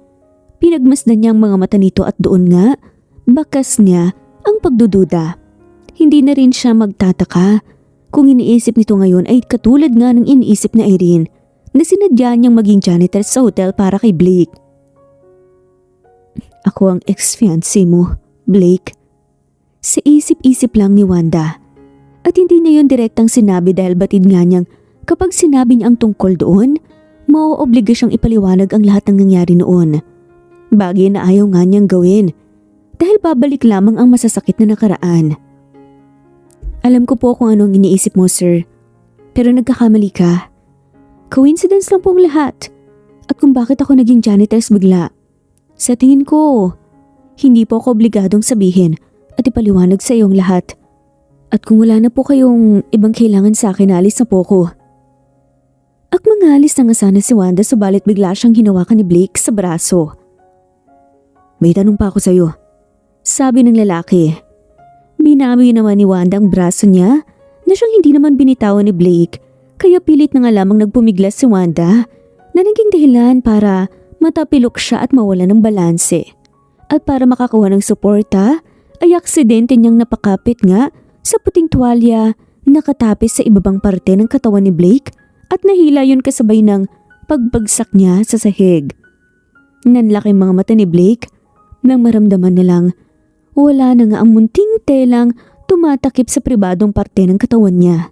Pinagmasdan niya ang mga mata nito at doon nga, bakas niya ang pagdududa. Hindi na rin siya magtataka kung iniisip nito ngayon ay katulad nga ng iniisip na Irene na sinadya niyang maging janitor sa hotel para kay Blake. Ako ang ex-fiancé mo, Blake. Sa isip-isip lang ni Wanda. At hindi niya yun direktang sinabi dahil batid nga niyang kapag sinabi niya ang tungkol doon, maoobliga siyang ipaliwanag ang lahat ng nangyari noon. Bagay na ayaw nga niyang gawin dahil babalik lamang ang masasakit na nakaraan. Alam ko po kung anong iniisip mo, sir. Pero nagkakamali ka. Coincidence lang po ang lahat. At kung bakit ako naging janitress bigla. Sa tingin ko, hindi po ako obligadong sabihin at ipaliwanag sa iyong lahat. At kung wala na po kayong ibang kailangan sa akin, alis na po ko. Akmang alis na nga sana si Wanda subalit bigla siyang hinawakan ni Blake sa braso. May tanong pa ako sa iyo, sabi ng lalaki. Binawi naman ni Wanda ang braso niya na siyang hindi naman binitawan ni Blake kaya pilit na nga lamang nagpumiglas si Wanda na naging dahilan para matapilok siya at mawala ng balanse. At para makakuha ng suporta ay aksidente niyang napakapit nga sa puting tuwalya nakatapis sa ibabang parte ng katawan ni Blake at nahila yun kasabay ng pagbagsak niya sa sahig. Nanlaki mga mata ni Blake nang maramdaman na lang wala na nga ang munting telang tumatakip sa pribadong parte ng katawan niya.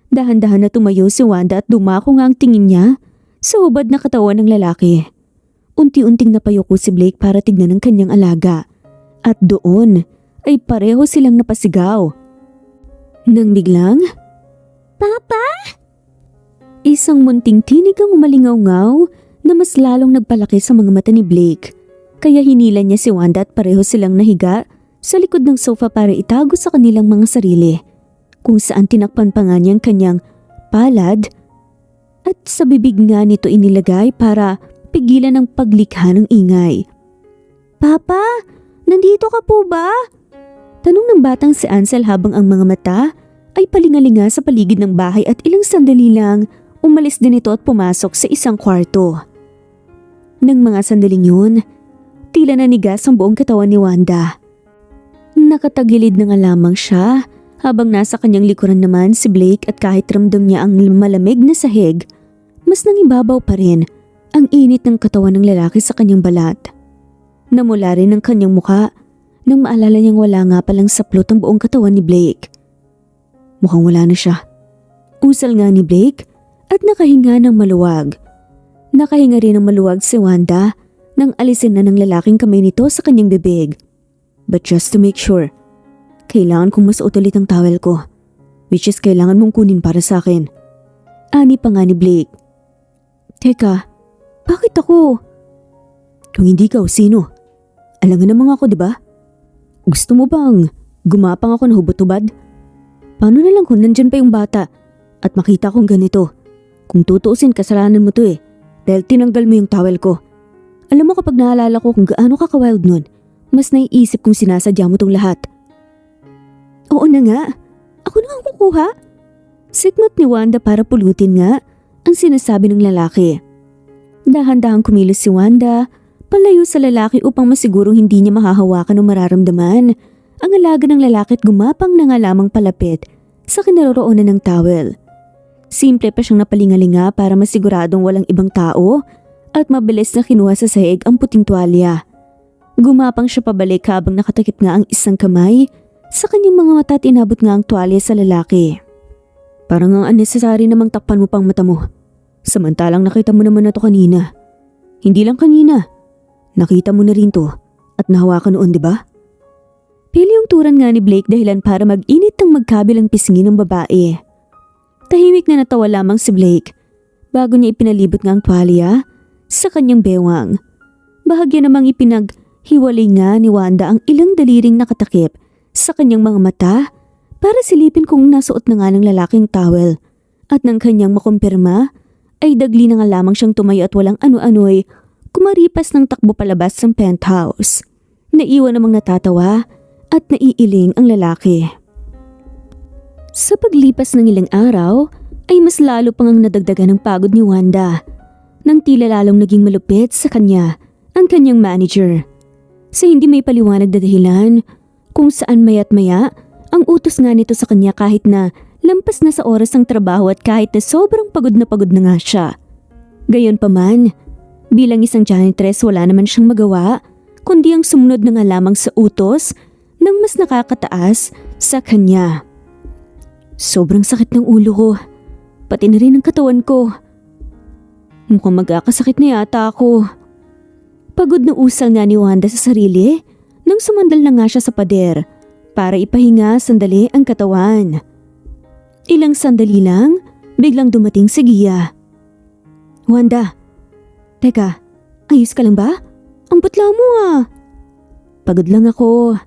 Dahan-dahan na tumayo si Wanda at dumako nga ang tingin niya sa hubad na katawan ng lalaki. Unti-unting napayuko si Blake para tignan ang kanyang alaga at doon ay pareho silang napasigaw. Nang biglang, Papa? Isang munting tinig ang umalingaw-ngaw na mas lalong nagpalaki sa mga mata ni Blake. Kaya hinila niya si Wanda at pareho silang nahiga sa likod ng sofa para itago sa kanilang mga sarili. Kung saan tinakpan pa nga niyang kanyang palad at sa bibig nga nito inilagay para pigilan ang paglikha ng ingay. Papa, nandito ka po ba? Tanong ng batang si Ansel habang ang mga mata ay palingalinga sa paligid ng bahay at ilang sandali lang umalis din ito at pumasok sa isang kwarto. Nang mga sandaling yun, tila nanigas ang buong katawan ni Wanda. Nakatagilid na nga lamang siya habang nasa kanyang likuran naman si Blake at kahit ramdam niya ang malamig na sahig, mas nangibabaw pa rin ang init ng katawan ng lalaki sa kanyang balat. Namula rin ang kanyang muka nang maalala niyang wala nga palang saplot ang buong katawan ni Blake. Mukhang wala na siya. Usal nga ni Blake at nakahinga ng maluwag. Nakahinga rin ng maluwag si Wanda nang alisin na ng lalaking kamay nito sa kanyang bibig. But just to make sure, kailangan kong masuot ulit ang towel ko, which is kailangan mong kunin para sa akin. Ani pa nga ni Blake. Teka, bakit ako? Kung hindi ka o sino? Alangan namang ako, di ba? Gusto mo bang gumapang ako na hubot-hubad? Paano na lang kung nandyan pa yung bata at makita kong ganito? Kung tutuusin, kasalanan mo to eh, dahil tinanggal mo yung towel ko. Alam mo, kapag naalala ko kung gaano ka ka-wild nun, mas naiisip kong sinasadya mo tong lahat. Oo na nga, ako na ang kukuha. Sikmat ni Wanda para pulutin nga ang sinasabi ng lalaki. Dahan-dahang kumilos si Wanda, palayo sa lalaki upang masigurong hindi niya mahahawakan o mararamdaman ang alaga ng lalaki at gumapang na nga lamang palapit sa kinaroroonan ng towel. Simple pa siyang napalingalinga para masiguradong walang ibang tao at mabilis na kinuha sa sahig ang puting tuwalya. Gumapang siya pabalik habang nakatakip nga ang isang kamay sa kanyang mga mata at inabot nga ang tuwalya sa lalaki. Parang ang unnecessary namang takpan mo pang mata mo. Samantalang nakita mo naman na to kanina. Hindi lang kanina. Nakita mo na rin to at nahawakan noon, di ba? Pili yung turan nga ni Blake dahilan para mag-init ang magkabilang pisngi ng babae. Tahimik na natawa lamang si Blake bago niya ipinalibot nga ang tuwalya sa kanyang bewang. Bahagya namang ipinaghiwalay nga ni Wanda ang ilang daliring nakatakip sa kanyang mga mata para silipin kung nasuot na nga ng lalaking towel at nang kanyang makumpirma ay dagli na nga lamang siyang tumayo at walang ano-ano'y kumaripas ng takbo palabas ng penthouse. Naiwan namang natatawa at naiiling ang lalaki. Sa paglipas ng ilang araw ay mas lalo pang ang nadagdagan ng pagod ni Wanda nang tila lalong naging malupit sa kanya ang kanyang manager. Sa hindi may paliwanag na dahilan kung saan maya't maya ang utos nga nito sa kanya kahit na lampas na sa oras ng trabaho at kahit na sobrang pagod na nga siya. Gayunpaman, bilang isang janitress wala naman siyang magawa kundi ang sumunod na nga lamang sa utos ng mas nakakataas sa kanya. Sobrang sakit ng ulo ko, pati na rin ang katawan ko. Mukhang magkakasakit na yata ako. Pagod na usal nga ni Wanda sa sarili nang sumandal na nga siya sa pader para ipahinga sandali ang katawan. Ilang sandali lang, biglang dumating si Gia. Wanda, teka, ayos ka lang ba? Ang putla mo ah. Pagod lang ako.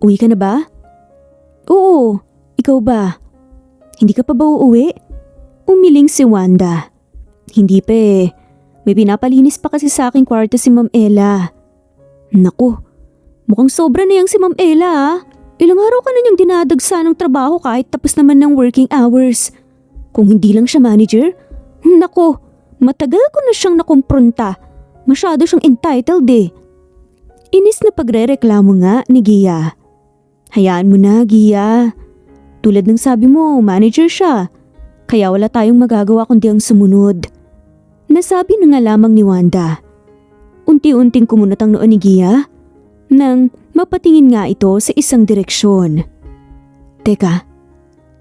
Uwi ka na ba? Oo, ikaw ba? Hindi ka pa ba uuwi? Umiling si Wanda. Hindi pa eh. May pinapalinis pa kasi sa aking kwarto si Ma'am Ella. Naku, mukhang sobra na yang si Ma'am Ella ah. Ilang araw ka na niyang dinadagsa ng trabaho kahit tapos naman ng working hours. Kung hindi lang siya manager, naku, matagal ko na siyang nakumpronta. Masyado siyang entitled eh. Inis na pagrereklamo nga ni Gia. Hayaan mo na, Gia. Tulad ng sabi mo, manager siya. Kaya wala tayong magagawa kundi ang sumunod. Nasabi na nga lamang ni Wanda. Unti-unting kumunot ang noo ni Gia nang mapatingin nga ito sa isang direksyon. Teka,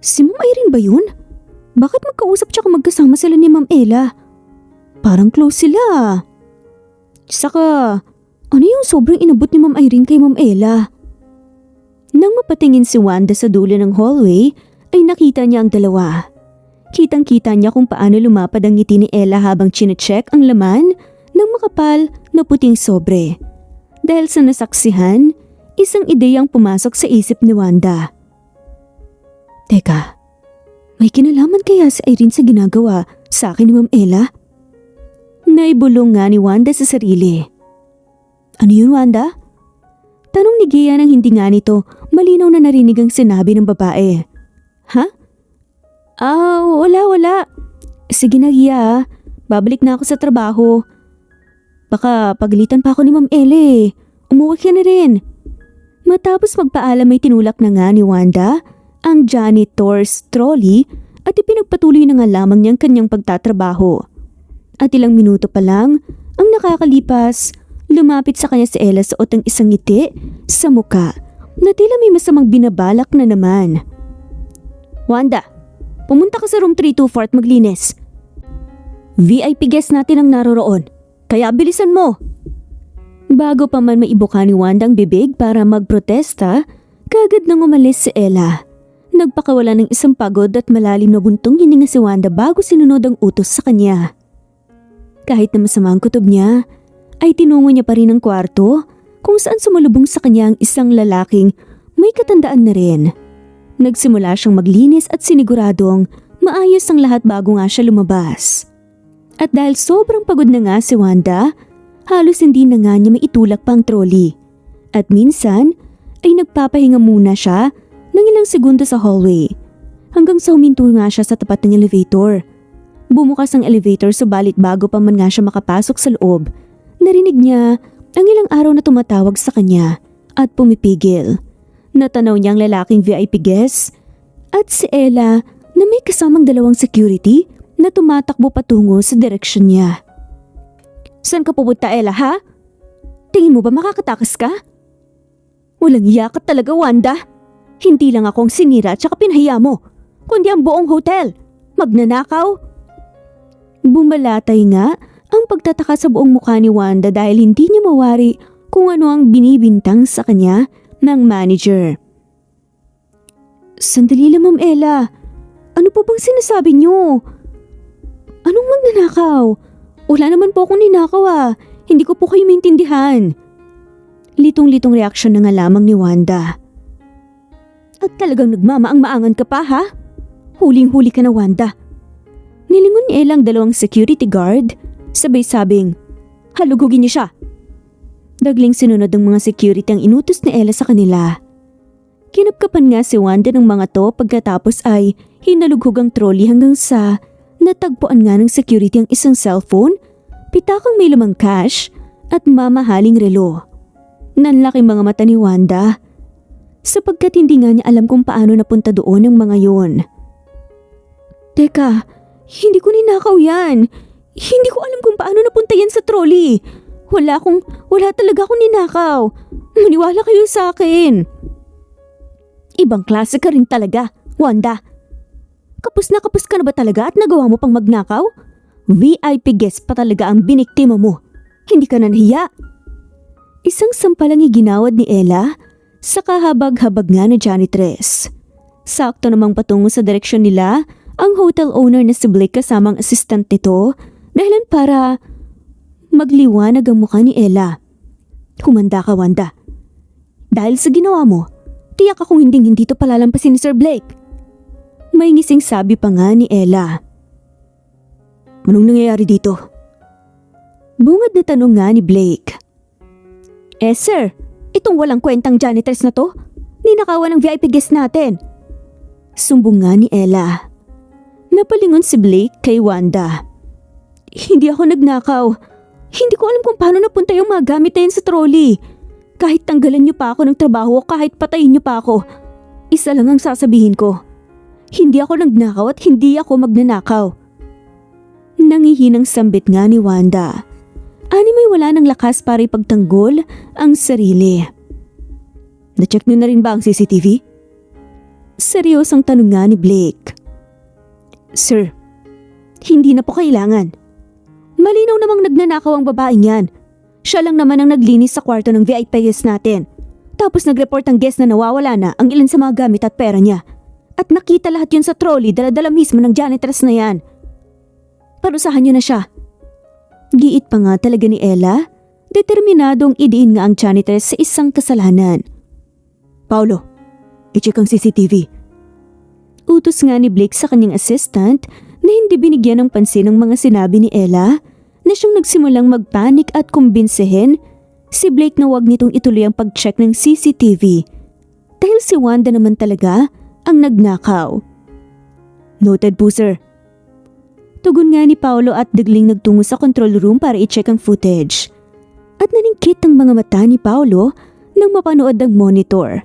si Ma'am Irene ba yun? Bakit magkausap tsaka magkasama sila ni Ma'am Ella? Parang close sila. Saka, ano yung sobrang inabot ni Ma'am Irene kay Ma'am Ella? Nang mapatingin si Wanda sa dulo ng hallway, ay nakita niya ang dalawa. Kitang-kita niya kung paano lumapad ang ngiti ni Ella habang chinecheck ang laman ng makapal na puting sobre. Dahil sa nasaksihan, isang ideyang pumasok sa isip ni Wanda. Teka, may kinalaman kaya si Irene sa ginagawa sa akin ni Ma'am Ella? Naibulong nga ni Wanda sa sarili. Ano yun, Wanda? Tanong ni Gia nang hindi nga nito malinaw na narinig ang sinabi ng babae. Ha? Wala. Sige na, Gia. Babalik na ako sa trabaho. Baka pagalitan pa ako ni Ma'am Ella. Umuwi ka na rin. Matapos magpaalam ay tinulak na nga ni Wanda ang janitor's trolley at ipinagpatuloy na nga lamang niyang kanyang pagtatrabaho. At ilang minuto pa lang ang nakakalipas, Lumapit sa kanya si Ella suot ang isang ngiti sa muka na tila may masamang binabalak na naman. Wanda, pumunta ka sa room 324 at maglinis. VIP guest natin ang naroroon, kaya bilisan mo. Bago pa man maibuka ni Wanda ang bibig para magprotesta, kagad nang umalis si Ella. Nagpakawala ng isang pagod at malalim na buntong hininga si Wanda bago sinunod ang utos sa kanya. Kahit na masama ang kutob niya, ay tinungo niya pa rin ang kwarto kung saan sumalubong sa kanya ang isang lalaking may katandaan na rin. Nagsimula siyang maglinis at siniguradong maayos ang lahat bago nga siya lumabas. At dahil sobrang pagod na nga si Wanda, halos hindi na nga niya maitulak pa ang trolley. At minsan ay nagpapahinga muna siya ng ilang segundo sa hallway hanggang sa huminto nga siya sa tapat ng elevator. Bumukas ang elevator subalit bago pa man nga siya makapasok sa loob, narinig niya ang ilang araw na tumatawag sa kanya at pumipigil. Natanaw niya ang lalaking VIP guest at si Ella na may kasamang dalawang security na tumatakbo patungo sa direksyon niya. Saan ka pupunta, Ella, ha? Tingin mo ba makakatakas ka? Walang iya ka talaga, Wanda. Hindi lang akong sinira at saka pinahaya mo, kundi ang buong hotel. Magnanakaw? Bumalatay nga ang pagtataka sa buong mukha ni Wanda dahil hindi niya mawari kung ano ang binibintang sa kanya ng manager. Sandali lang, Ma'am Ella. Ano po bang sinasabi niyo? Anong magnanakaw? Wala naman po akong ninakaw Hindi ko po kayo maintindihan. Litong-litong reaksyon na nga lamang ni Wanda. At talagang nagmamaang-maangan ka pa, ha? Huling-huli ka na, Wanda. Nilingon ni Ella ang dalawang security guard, sabay sabing, halugugin niyo siya. Dagling sinunod ng mga security ang inutos ni Ella sa kanila. Kinapkapan nga si Wanda ng mga to pagkatapos ay hinalughog ang trolley hanggang sa natagpuan nga ng security ang isang cellphone, pitakang may lamang cash at mamahaling relo. Nanlaki mga mata ni Wanda sapagkat hindi nga niya alam kung paano napunta doon ang mga yon. Teka, hindi ko ninakaw yan. Hindi ko alam kung paano napunta yan sa trolley. Wala talaga akong ninakaw. Maniwala kayo sa akin. Ibang klase ka rin talaga, Wanda. Kapos ka na ba talaga at nagawa mo pang magnakaw? VIP guest pa talaga ang biniktima mo. Hindi ka na nahiya. Isang sampalang iginawad ni Ella sa kahabag-habag nga na janitress. Sakto namang patungo sa direksyon nila ang hotel owner na si Blake kasamang assistant nito dahilan para magliwanag ang mukha ni Ella. Humanda ka, Wanda. Dahil sa ginawa mo, tiyak akong hindi to palalampasin ni Sir Blake. May ngising sabi pa nga ni Ella. Anong nangyayari dito? Bungad na tanong nga ni Blake. Sir, itong walang kwentang janitress na to, ninakawan ng VIP guest natin. Sumbong nga ni Ella. Napalingon si Blake kay Wanda. Hindi ako nagnakaw. Hindi ko alam kung paano napunta yung mga gamit na yun sa trolley. Kahit tanggalan niyo pa ako ng trabaho o kahit patayin niyo pa ako, isa lang ang sasabihin ko. Hindi ako nagnakaw at hindi ako magnanakaw. Nangihinang sambit nga ni Wanda. Ani may wala ng lakas para ipagtanggol ang sarili. Na-check niyo na rin ba ang CCTV? Seryosang tanong nga ni Blake. Sir, hindi na po kailangan. Malinaw namang nagnanakaw ang babaeng yan. Siya lang naman ang naglinis sa kwarto ng VIP guest natin. Tapos nag-report ang guest na nawawala na ang ilan sa mga gamit at pera niya. At nakita lahat yun sa trolley dala-dala mismo ng janitress na yan. Parusahan niyo na siya. Giit pa nga talaga ni Ella, determinadong idiin nga ang janitress sa isang kasalanan. Paolo, i-check ang CCTV. Utos nga ni Blake sa kanyang assistant na hindi binigyan ng pansin ng mga sinabi ni Ella na siyang nagsimulang magpanik at kumbinsihin si Blake na wag nitong ituloy ang pag-check ng CCTV dahil si Wanda naman talaga ang nagnakaw. Noted po, sir. Tugon nga ni Paolo at dagling nagtungo sa control room para i-check ang footage. At naningkit ang mga mata ni Paolo nang mapanood ang monitor.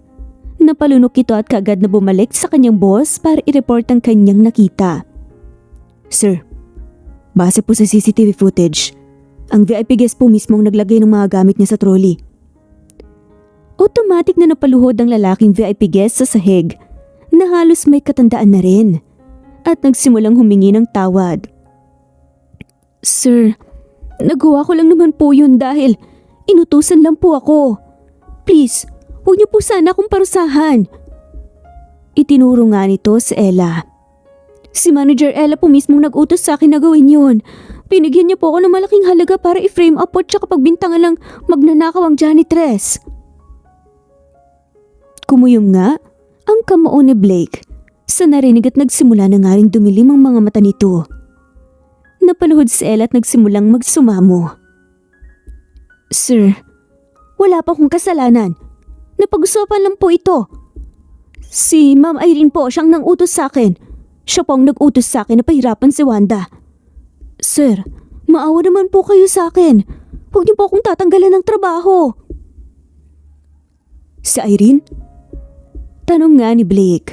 Napalunok ito at kaagad na bumalik sa kanyang boss para i-report ang kanyang nakita. Sir, base po sa CCTV footage, Ang VIP guest po mismo ang naglagay ng mga gamit niya sa trolley. Automatic na napaluhod ang lalaking VIP guest sa sahig na halos may katandaan na rin at nagsimulang humingi ng tawad. Sir, nagawa ko lang naman po yun dahil inutusan lang po ako. Please, huwag niyo po sana akong parusahan. Itinuro nga nito si Ella. Si Manager Ella po mismong nag-utos sa akin na gawin yun. Pinigyan niya po ako ng malaking halaga para i-frame up at saka pagbintangan lang magnanakaw ang janitress. Kumuyom nga ang kamao ni Blake sa narinig at nagsimula na nga rin dumilim ang mga mata nito. Napaluhod si Ella at nagsimulang magsumamo. Sir, wala pa akong kasalanan. Napag-usapan lang po ito. Si Ma'am Irene po siyang nang-utos sa akin. Siya po ang nag-utos sa akin na pahirapan si Wanda. Sir, maawa naman po kayo sa akin. Huwag niyo po akong tatanggalan ng trabaho. Si Irene? Tanong nga ni Blake.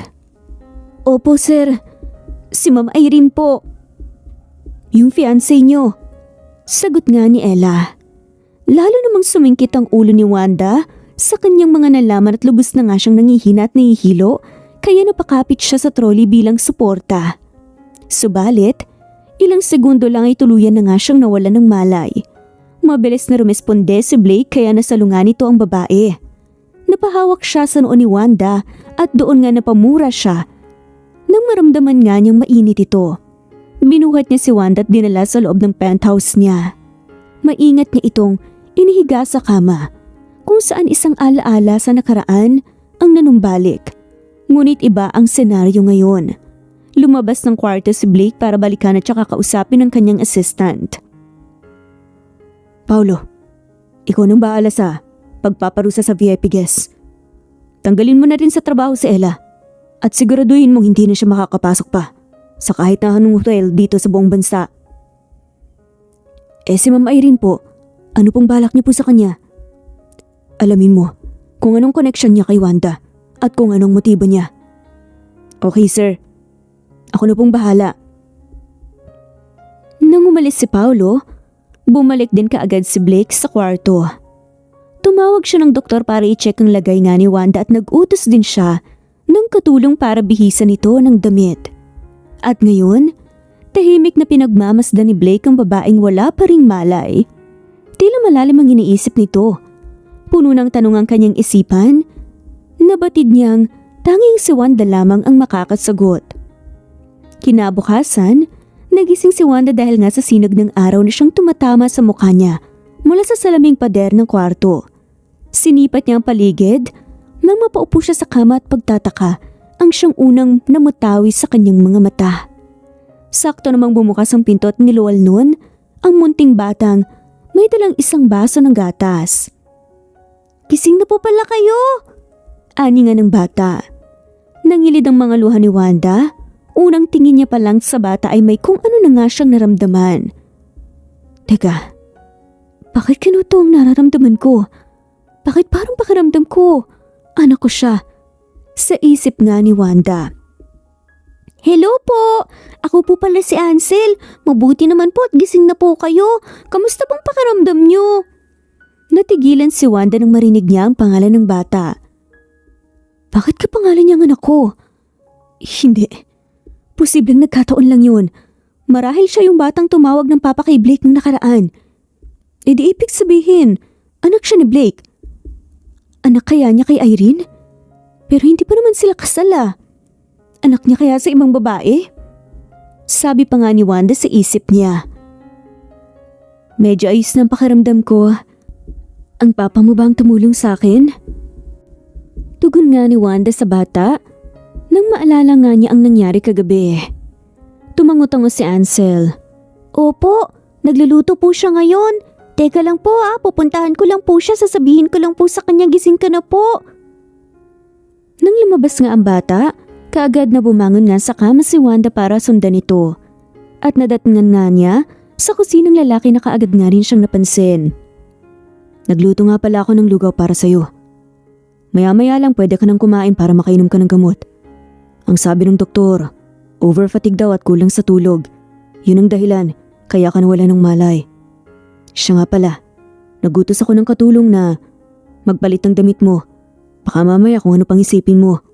Opo sir, si Ma'am Irene po. Yung fiancé niyo? Sagot nga ni Ella. Lalo namang sumingkit ang ulo ni Wanda sa kanyang mga nalaman at lubos na nga siyang nangihina at nahihilo kaya napakapit siya sa trolley bilang suporta. Subalit, ilang segundo lang ay tuluyan na nga siyang nawalan ng malay. Mabilis na rumesponde si Blake kaya nasalungan nito ang babae. Napahawak siya sa noo ni Wanda at doon nga napamura siya. Nang maramdaman nga niyang mainit ito, binuhat niya si Wanda at dinala sa loob ng penthouse niya. Maingat niya itong inihiga sa kama kung saan isang alaala sa nakaraan ang nanumbalik. Ngunit iba ang senaryo ngayon. Lumabas ng kwarto si Blake para balikan at saka kausapin ang kanyang assistant. Paulo, ikaw nang baala sa pagpaparusa sa VIP guest. Tanggalin mo na rin sa trabaho si Ella at siguraduhin mong hindi na siya makakapasok pa sa kahit na anong hotel dito sa buong bansa. Si Ma'am Irene po, ano pong balak niyo po sa kanya? Alamin mo kung anong connection niya kay Wanda at kung anong motibo niya. Okay sir, ako na pong bahala. Nang umalis si Paulo, bumalik din kaagad si Blake sa kwarto. Tumawag siya ng doktor para i-check ang lagay nga ni Wanda at nag-utos din siya ng katulong para bihisan ito ng damit. At ngayon, tahimik na pinagmamasdan ni Blake ang babaeng wala pa ring malay. Tila malalim ang iniisip nito. Puno ng tanong ang kanyang isipan. Nabatid niyang tanging si Wanda lamang ang makakasagot. Kinabukasan, nagising si Wanda dahil nga sa sinag ng araw na siyang tumatama sa mukha niya mula sa salaming pader ng kwarto. Sinipat niya ang paligid nang mapaupo siya sa kama at pagtataka ang siyang unang namutawi sa kanyang mga mata. Sakto namang bumukas ang pinto at niluwal nun ang munting batang may dalang isang baso ng gatas. Gising na po pala kayo. Ani nga ng bata. Nangilid ang mga luha ni Wanda. Unang tingin niya pa lang sa bata ay may kung ano na nga siyang naramdaman. Teka, bakit kinuto ang nararamdaman ko? Bakit parang pakiramdam ko? Anak ko siya. Sa isip nga ni Wanda. Hello po! Ako po pala si Ansel. Mabuti naman po at gising na po kayo. Kamusta pong pakiramdam niyo? Natigilan si Wanda nang marinig niya ang pangalan ng bata. Bakit ka pangalan niyang anak ko? Hindi. Posibleng nagkataon lang yun. Marahil siya yung batang tumawag ng papa kay Blake ng nakaraan. E di ibig sabihin, anak siya ni Blake. Anak kaya niya kay Irene? Pero hindi pa naman sila kasal ah. Anak niya kaya sa ibang babae? Sabi pa nga ni Wanda sa isip niya. Medyo ayos ng pakiramdam ko. Ang papa mo ba ang tumulong sa akin? Tugon nga ni Wanda sa bata nang maalala nga niya ang nangyari kagabi. Tumango-tango si Ansel. Opo, nagluluto po siya ngayon. Teka lang po pupuntahan ko lang po siya, sasabihin ko lang po sa kanya gising ka na po. Nang lumabas nga ang bata, kaagad na bumangon nga sa kama si Wanda para sundan ito. At nadatngan nga niya sa kusinang lalaki na kaagad nga rin siyang napansin. Nagluto nga pala ako ng lugaw para sa'yo. Maya-maya lang pwede ka nang kumain para makainom ka ng gamot. Ang sabi ng doktor, over fatigue daw at kulang sa tulog. Yun ang dahilan, kaya ka nawala ng malay. Siya nga pala, nagutos ako ng katulong na magpalit ng damit mo. Baka mamaya kung ano pang isipin mo.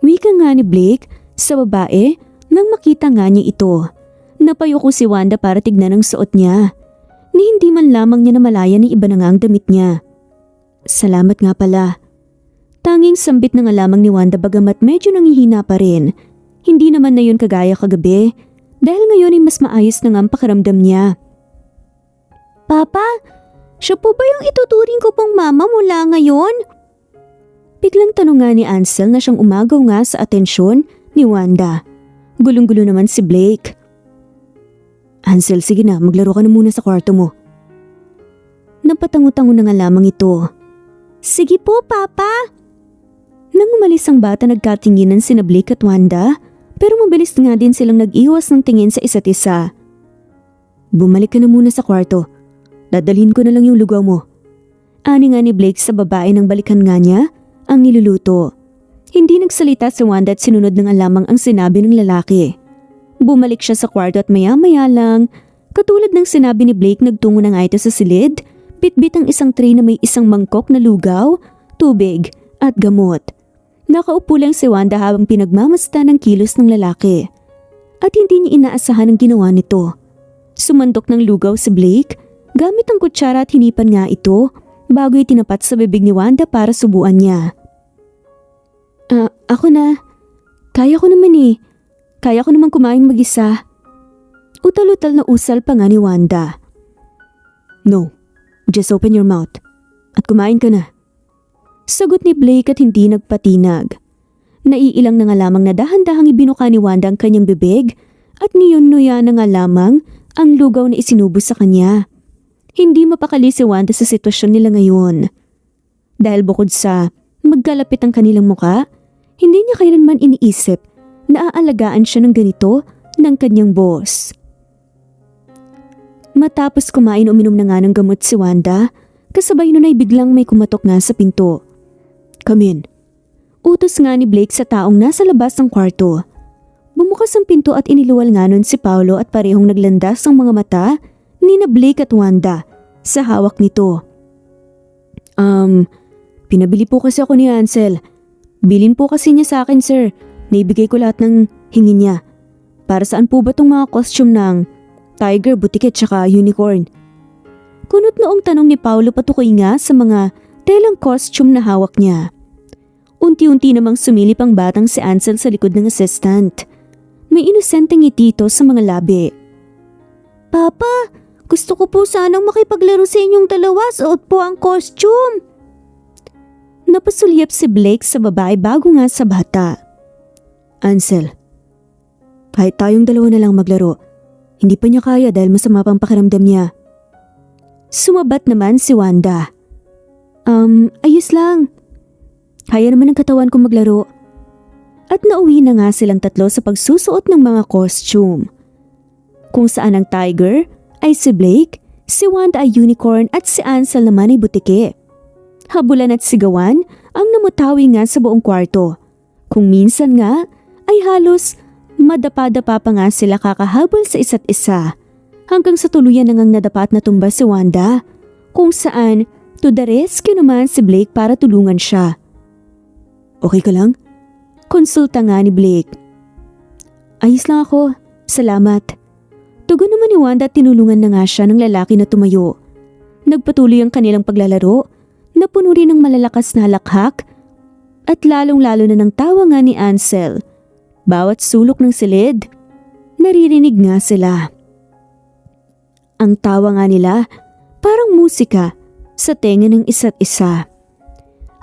Wika nga ni Blake sa babae nang makita nga niya ito. Napayuko si Wanda para tignan ang suot niya. Ni hindi man lamang niya namalayan ni iba na nga ang damit niya. Salamat nga pala. Tanging sambit na nga lamang ni Wanda bagamat medyo nangihina pa rin. Hindi naman na yun kagaya kagabi dahil ngayon ay mas maayos na nga ang pakiramdam niya. Papa, siya po ba yung ituturing ko pong mama mula ngayon? Biglang tanong nga ni Ansel na siyang umagaw nga sa atensyon ni Wanda. Gulong-gulo naman si Blake. Ansel, sige na, maglaro ka na muna sa kwarto mo. Napatango-tango na nga lamang ito. Sige po, Papa. Nang umalis ang bata, nagkatinginan sina Blake at Wanda, pero mabilis nga din silang nag-iwas ng tingin sa isa't isa. Bumalik ka na muna sa kwarto. Dadalhin ko na lang yung lugaw mo. Ani nga ni Blake sa babae nang balikan nga niya ang niluluto. Hindi nagsalita si Wanda at sinunod na nga lamang ang sinabi ng lalaki. Bumalik siya sa kwarto at maya-maya lang, katulad ng sinabi ni Blake, nagtungo na nga ito sa silid, bitbit ang isang tray na may isang mangkok na lugaw, tubig at gamot. Nakaupo lang si Wanda habang pinagmamasdan ng kilos ng lalaki. At hindi niya inaasahan ang ginawa nito. Sumandok ng lugaw si Blake, gamit ang kutsara at hinipan nga ito bago itinapat sa bibig ni Wanda para subuan niya. Ako na. Kaya ko naman eh. Kaya ko naman kumain mag-isa. Utal-utal na usal pa nga ni Wanda. No, just open your mouth at kumain ka na. Sagot ni Blake at hindi nagpatinag. Naiilang na nga lamang na dahan-dahang ibinuka ni Wanda ang kanyang bibig at niyon-nuya na nga lamang ang lugaw na isinubo sa kanya. Hindi mapakali si Wanda sa sitwasyon nila ngayon. Dahil bukod sa magkalapit ang kanilang muka, hindi niya kailanman iniisip na aalagaan siya ng ganito ng kanyang boss. Matapos kumain, uminom na nga ng gamot si Wanda, kasabay nun ay biglang may kumatok nga sa pinto. Come in. Utos nga ni Blake sa taong nasa labas ng kwarto. Bumukas ang pinto at iniluwal nga nun si Paolo at parehong naglandas ang mga mata ni na Blake at Wanda sa hawak nito. Pinabili po kasi ako ni Ansel. Bilin po kasi niya sa akin, sir. Naibigay ko lahat ng hingin niya. Para saan po ba tong mga costume ng tiger, butike tsaka unicorn? Kunot noong tanong ni Paolo patukoy nga sa mga telang costume na hawak niya. Unti-unti namang sumilip ang batang si Ansel sa likod ng assistant. May inosenteng ngiti ito sa mga labi. Papa, gusto ko po sanang makipaglaro sa inyong dalawa. Suot po ang costume. Napasulyap si Blake sa babae bago nga sa bata. Ansel, kahit tayong dalawa na lang maglaro, hindi pa niya kaya dahil masama pang pakiramdam niya. Sumabat naman si Wanda. Ayos lang. Kaya naman ng katawan kong maglaro. At nauwi na nga silang tatlo sa pagsusuot ng mga costume. Kung saan ang tiger ay si Blake, si Wanda ay unicorn at si Ansel naman ay butike. Habulan at sigawan ang namutawi nga sa buong kwarto. Kung minsan nga ay halos madapa-dapa pa nga sila kakahabol sa isa't isa. Hanggang sa tuluyan na ngang nadapat na tumba si Wanda, kung saan to the rescue naman si Blake para tulungan siya. Okay ka lang? Konsulta nga ni Blake. Ayos lang ako, salamat. Tugon naman ni Wanda at tinulungan na nga siya ng lalaki na tumayo. Nagpatuloy ang kanilang paglalaro, na puno rin ng malalakas na lakhak at lalong-lalo na ng tawa nga ni Ansel. Bawat sulok ng silid, naririnig nga sila. Ang tawa nga nila parang musika sa tenga ng isa't isa.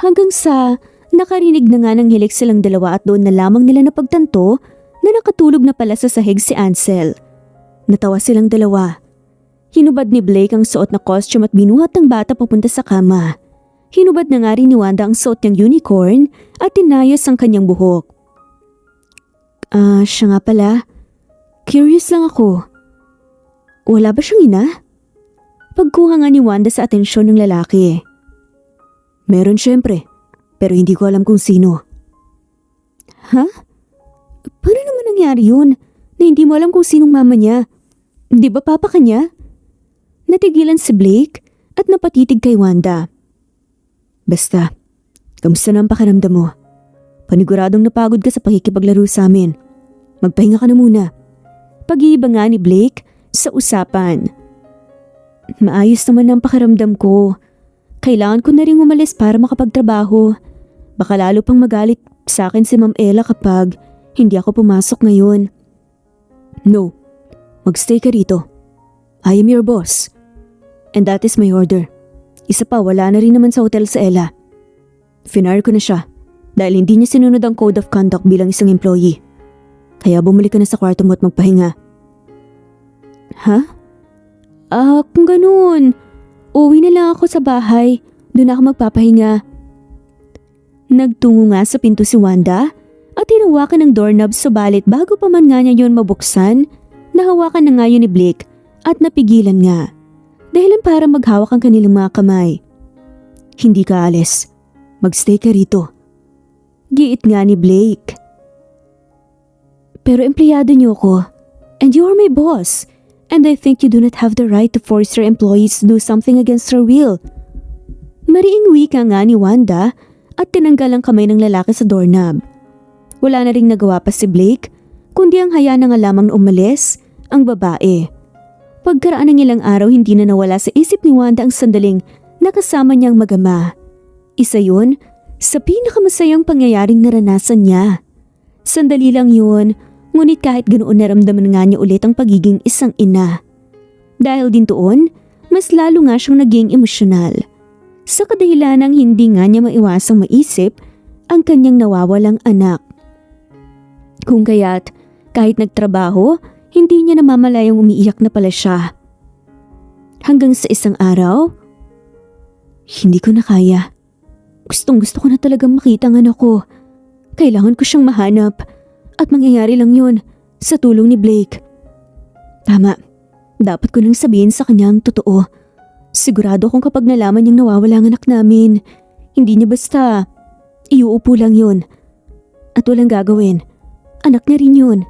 Hanggang sa nakarinig na nga ng hilik silang dalawa at doon na lamang nila napagtanto na nakatulog na pala sa sahig si Ansel. Natawa silang dalawa. Hinubad ni Blake ang suot na costume at binuhat ng bata papunta sa kama. Hinubad na nga rin ni Wanda ang suot niyang unicorn at tinayos ang kanyang buhok. Siya nga pala. Curious lang ako. Wala ba siyang ina? Pagkuha nga ni Wanda sa atensyon ng lalaki. Meron syempre, pero hindi ko alam kung sino. Ha? Paano naman nangyari yun na hindi mo alam kung sinong mama niya? Di ba papa ka niya? Natigilan si Blake at napatitig kay Wanda. Basta, kamusta na ang pakiramdam mo? Paniguradong napagod ka sa pakikipaglaro sa amin. Magpahinga ka na muna. Pag-iiba nga ni Blake sa usapan. Maayos naman ang pakiramdam ko. Kailangan ko na rin umalis para makapagtrabaho. Baka lalo pang magalit sa akin si Ma'am Ella kapag hindi ako pumasok ngayon. No, magstay ka rito. I am your boss. And that is my order. Isa pa, wala na rin naman sa hotel sa Ella. Finire ko na siya dahil hindi niya sinunod ang code of conduct bilang isang employee. Kaya bumalik ka na sa kwarto mo at magpahinga. Ha? Kung ganun, uwi na lang ako sa bahay. Doon ako magpapahinga. Nagtungo nga sa pinto si Wanda at hinawakan ng doorknob, subalit bago pa man nga niya yun mabuksan, nahawakan na nga yun ni Blake at napigilan nga. Dahilan para maghawak ang kanilang mga kamay. Hindi ka alis. Magstay ka rito. Giit nga ni Blake. Pero empleyado niyo ko. And you are my boss. And I think you do not have the right to force your employees to do something against their will. Mariing wika nga ni Wanda at tinanggal ang kamay ng lalaki sa doorknob. Wala na ring nagawa pa si Blake, kundi ang haya na nga lamang na umalis ang babae. Pagkaraan ng ilang araw, hindi na nawala sa isip ni Wanda ang sandaling nakasama niyang mag-ama. Isa yun sa pinakamasayang pangyayaring naranasan niya. Sandali lang yun, ngunit kahit ganoon naramdaman nga niya ulit ang pagiging isang ina. Dahil din doon, mas lalo nga siyang naging emosyonal. Sa kadahilanang hindi nga niya maiwasang maisip ang kanyang nawawalang anak. Kung kaya't kahit nagtrabaho, hindi niya namamalayang umiiyak na pala siya. Hanggang sa isang araw, hindi ko na kaya. Gustong-gusto ko na talagang makita ang anak ko. Kailangan ko siyang mahanap at mangyayari lang yun sa tulong ni Blake. Tama, dapat ko nang sabihin sa kanya ang totoo. Sigurado akong kapag nalaman niyang nawawala ang anak namin, hindi niya basta iuupo lang yun at walang gagawin. Anak niya rin yun,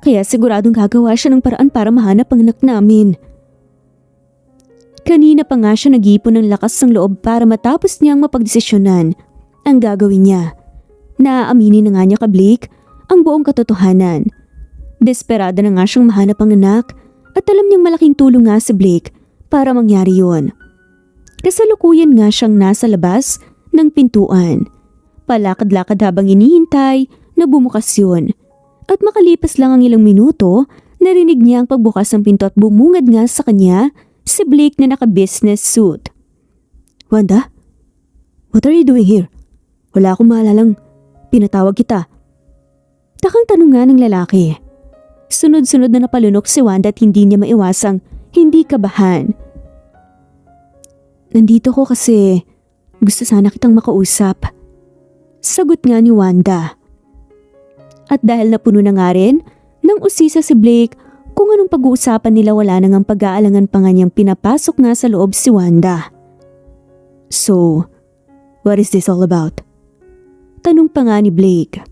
kaya siguradong gagawa siya ng paraan para mahanap ang anak namin. Kanina pa nga siya nag-iipon ng lakas ng loob para matapos niyang mapagdesisyonan ang gagawin niya. Naaaminin na nga niya kay Blake ang buong katotohanan. Desperada na nga siyang mahanap ang anak at alam niyang malaking tulong nga si Blake para mangyari yun. Kasalukuyan nga siyang nasa labas ng pintuan. Palakad-lakad habang inihintay na bumukas yun. At makalipas lang ang ilang minuto, narinig niya ang pagbukas ng pinto at bumungad nga sa kanya si Blake na naka-business suit. Wanda? What are you doing here? Wala akong maalalang pinatawag kita. Takang tanong nga ng lalaki. Sunod-sunod na napalunok si Wanda at hindi niya maiwasang hindi kabahan. Nandito ko kasi gusto sana kitang makausap. Sagot nga ni Wanda. At dahil napuno na nga rin ng usisa si Blake kung anong pag-uusapan nila, wala nang ang pag-aalangan pa nga niyang pinapasok nga sa loob si Wanda. So, what is this all about? Tanong pa nga ni Blake.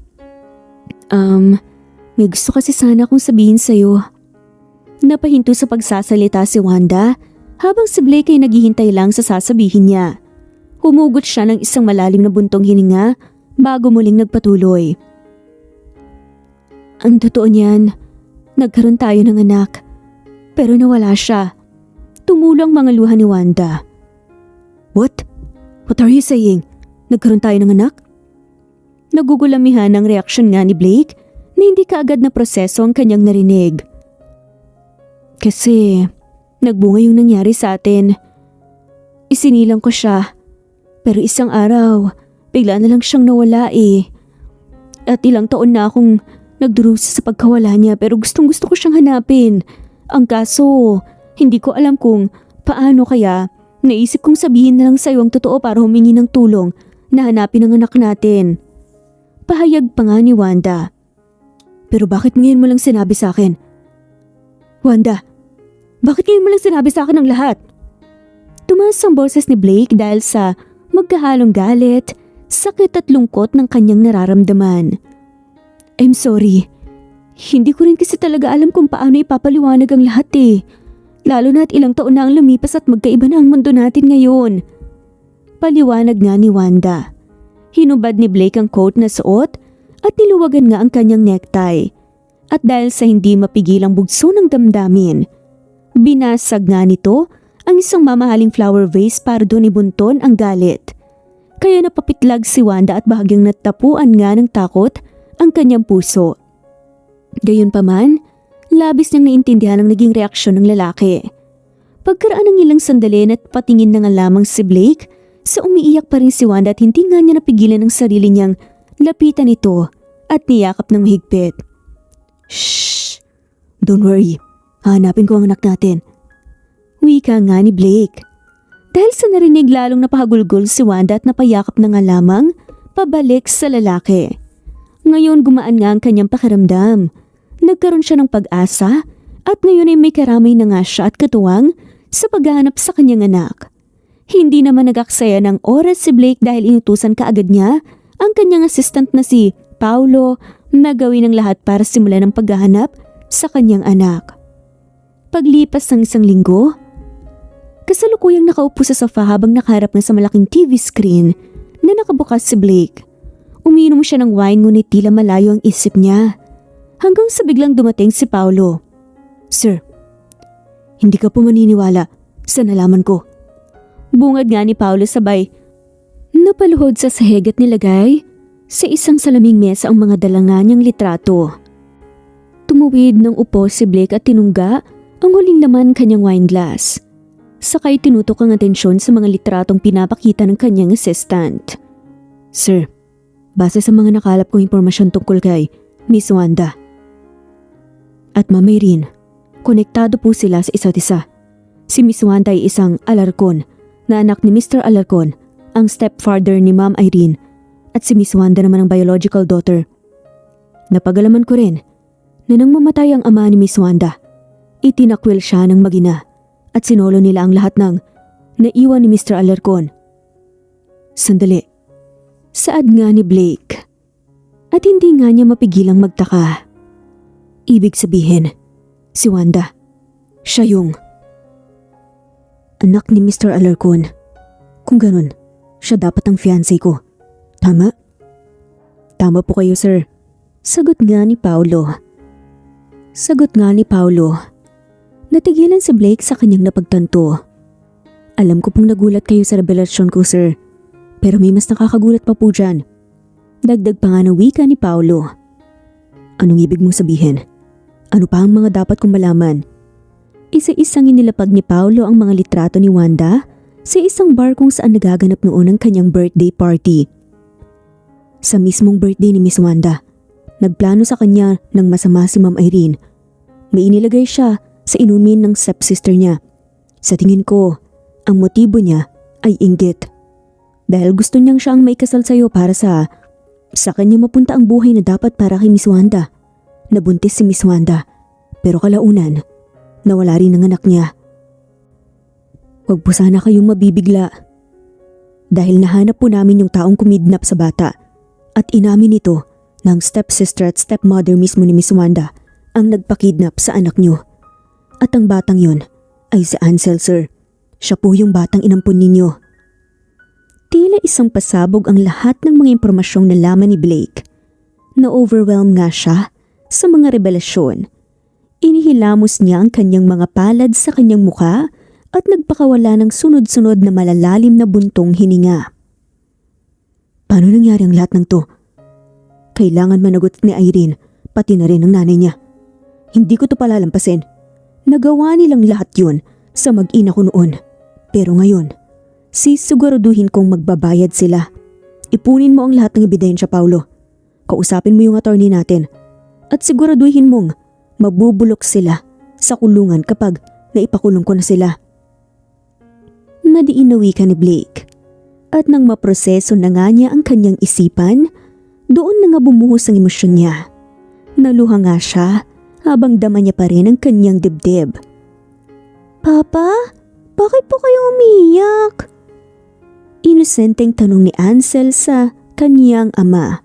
May gusto kasi sana akong sabihin sa'yo. Napahinto sa pagsasalita si Wanda habang si Blake ay naghihintay lang sa sasabihin niya. Humugot siya ng isang malalim na buntong hininga bago muling nagpatuloy. Ang totoo niyan, nagkaroon tayo ng anak, pero nawala siya. Tumulo ang mga luha ni Wanda. What? What are you saying? Nagkaroon tayo ng anak? Nagugulamihan ang reaksyon nga ni Blake na hindi kaagad na proseso ang kanyang narinig. Kasi nagbunga yung nangyari sa atin. Isinilang ko siya, pero isang araw, bigla na lang siyang nawala eh. At ilang taon na akong nagdurusa sa pagkawala niya, pero gustong gusto ko siyang hanapin. Ang kaso, hindi ko alam kung paano, kaya naisip kong sabihin na lang sa'yo ang totoo para humingi ng tulong na hanapin ang anak natin. Pahayag pa nga ni Wanda. Pero bakit ngayon mo lang sinabi sa akin? Wanda, bakit ngayon mo lang sinabi sa akin ang lahat? Tumaas ang boses ni Blake dahil sa magkahalong galit, sakit at lungkot ng kanyang nararamdaman. I'm sorry. Hindi ko rin kasi talaga alam kung paano ipapaliwanag ang lahat eh. Lalo na't ilang taon na ang lumipas at magkaiba na ang mundo natin ngayon. Paliwanag nga ni Wanda. Hinubad ni Blake ang coat na suot at niluwagan nga ang kanyang necktie. At dahil sa hindi mapigilang bugso ng damdamin, binasag nga nito ang isang mamahaling flower vase para doon ibunton ang galit. Kaya napapitlag si Wanda at bahagyang natapuan nga ng takot ang kanyang puso. Gayunpaman, labis niyang naintindihan ang naging reaksyon ng lalaki. Pagkaraan ng ilang sandali at patingin na nga lamang si Blake, sa umiiyak pa rin si Wanda at hindi nga niya napigilan ang sarili niyang lapitan ito at niyakap ng mahigpit. Shh! Don't worry, hahanapin ko ang anak natin. Wika nga ni Blake. Dahil sa narinig lalong napahagulgol si Wanda at napayakap na nga lamang pabalik sa lalaki. Ngayon gumaan nga ang kanyang pakiramdam. Nagkaroon siya ng pag-asa at ngayon ay may karamay na nga siya at katuwang sa paghahanap sa kanyang anak. Hindi naman nag-aksaya ng oras si Blake dahil inutusan kaagad niya ang kanyang assistant na si Paulo na gawin ang lahat para simulan ang paghahanap sa kanyang anak. Paglipas ng isang linggo, kasalukuyang nakaupo sa sofa habang nakaharap na sa malaking TV screen na nakabukas si Blake. Umiinom siya ng wine ngunit tila malayo ang isip niya. Hanggang sa biglang dumating si Paulo. Sir, hindi ka po maniniwala sa nalaman ko. Bungad nga ni Paulo sabay napaluhod sa sahig at nilagay sa isang salaming mesa ang mga dalanga niyang litrato. Tumuwid ng upo si Blake at tinungga ang huling laman kanyang wine glass. Sakay tinutok ang atensyon sa mga litratong pinapakita ng kanyang assistant. Sir, base sa mga nakalap kong impormasyon tungkol kay Miss Wanda at Ma'am Irene, konektado po sila sa isa't isa. Si Miss Wanda ay isang Alarcon na anak ni Mr. Alarcon, ang stepfather ni Ma'am Irene, at si Miss Wanda naman ang biological daughter. Napagalaman ko rin na nang mamatay ang ama ni Miss Wanda, itinakwil siya ng mag-ina at sinolo nila ang lahat ng naiwan ni Mr. Alarcon. Sandali, saad nga ni Blake at hindi nga niya mapigilang magtaka. Ibig sabihin, si Wanda, siya yung anak ni Mr. Alarcon. Kung ganun, siya dapat ang fiancé ko. Tama? Tama po kayo, sir. Sagot nga ni Paulo. Natigilan si Blake sa kanyang napagtanto. Alam ko pong nagulat kayo sa revelasyon ko, sir. Pero may mas nakakagulat pa po dyan. Dagdag pa nga ng wika ni Paulo. Anong ibig mong sabihin? Ano pa ang mga dapat kong malaman? Isa-isang inilapag ni Paulo ang mga litrato ni Wanda sa isang bar kung saan nagaganap noon ang kanyang birthday party. Sa mismong birthday ni Miss Wanda, nagplano sa kanya ng masama si Ma'am Irene. May inilagay siya sa inumin ng stepsister niya. Sa tingin ko, ang motibo niya ay inggit. Dahil gusto niyang siyang maikasal sa'yo para sa kanya mapunta ang buhay na dapat para kay Miss Wanda. Nabuntis si Miss Wanda, pero kalaunan, nawala rin ang anak niya. Huwag po sana kayong mabibigla. Dahil nahanap po namin yung taong kumidnap sa bata at inamin ito ng stepsister at stepmother mismo ni Miss Wanda ang nagpakidnap sa anak niyo. At ang batang yun ay si Ansel, sir. Siya po yung batang inampun ninyo. Tila isang pasabog ang lahat ng mga impormasyong nalaman ni Blake. Na-overwhelm nga siya sa mga revelasyon. Inihilamos niya ang kanyang mga palad sa kanyang mukha at nagpakawala ng sunod-sunod na malalalim na buntong hininga. Paano nangyari ang lahat ng to? Kailangan managot ni Irene, pati na rin ang nanay niya. Hindi ko to palalampasin. Nagawa nilang lahat yun sa mag-ina ko noon. Pero ngayon, sisiguraduhin kong magbabayad sila. Ipunin mo ang lahat ng ebidensya, Paulo. Kausapin mo yung attorney natin. At siguraduhin mong mabubulok sila sa kulungan kapag naipakulong ko na sila. Madiin na wika ni Blake. At nang maproseso na nga niya ang kanyang isipan, doon na nga bumuhos ang emosyon niya. Naluha nga siya habang dama niya pa rin ang kanyang dibdib. Papa, bakit po kayo umiiyak? Inosenteng tanong ni Ansel sa kanyang ama.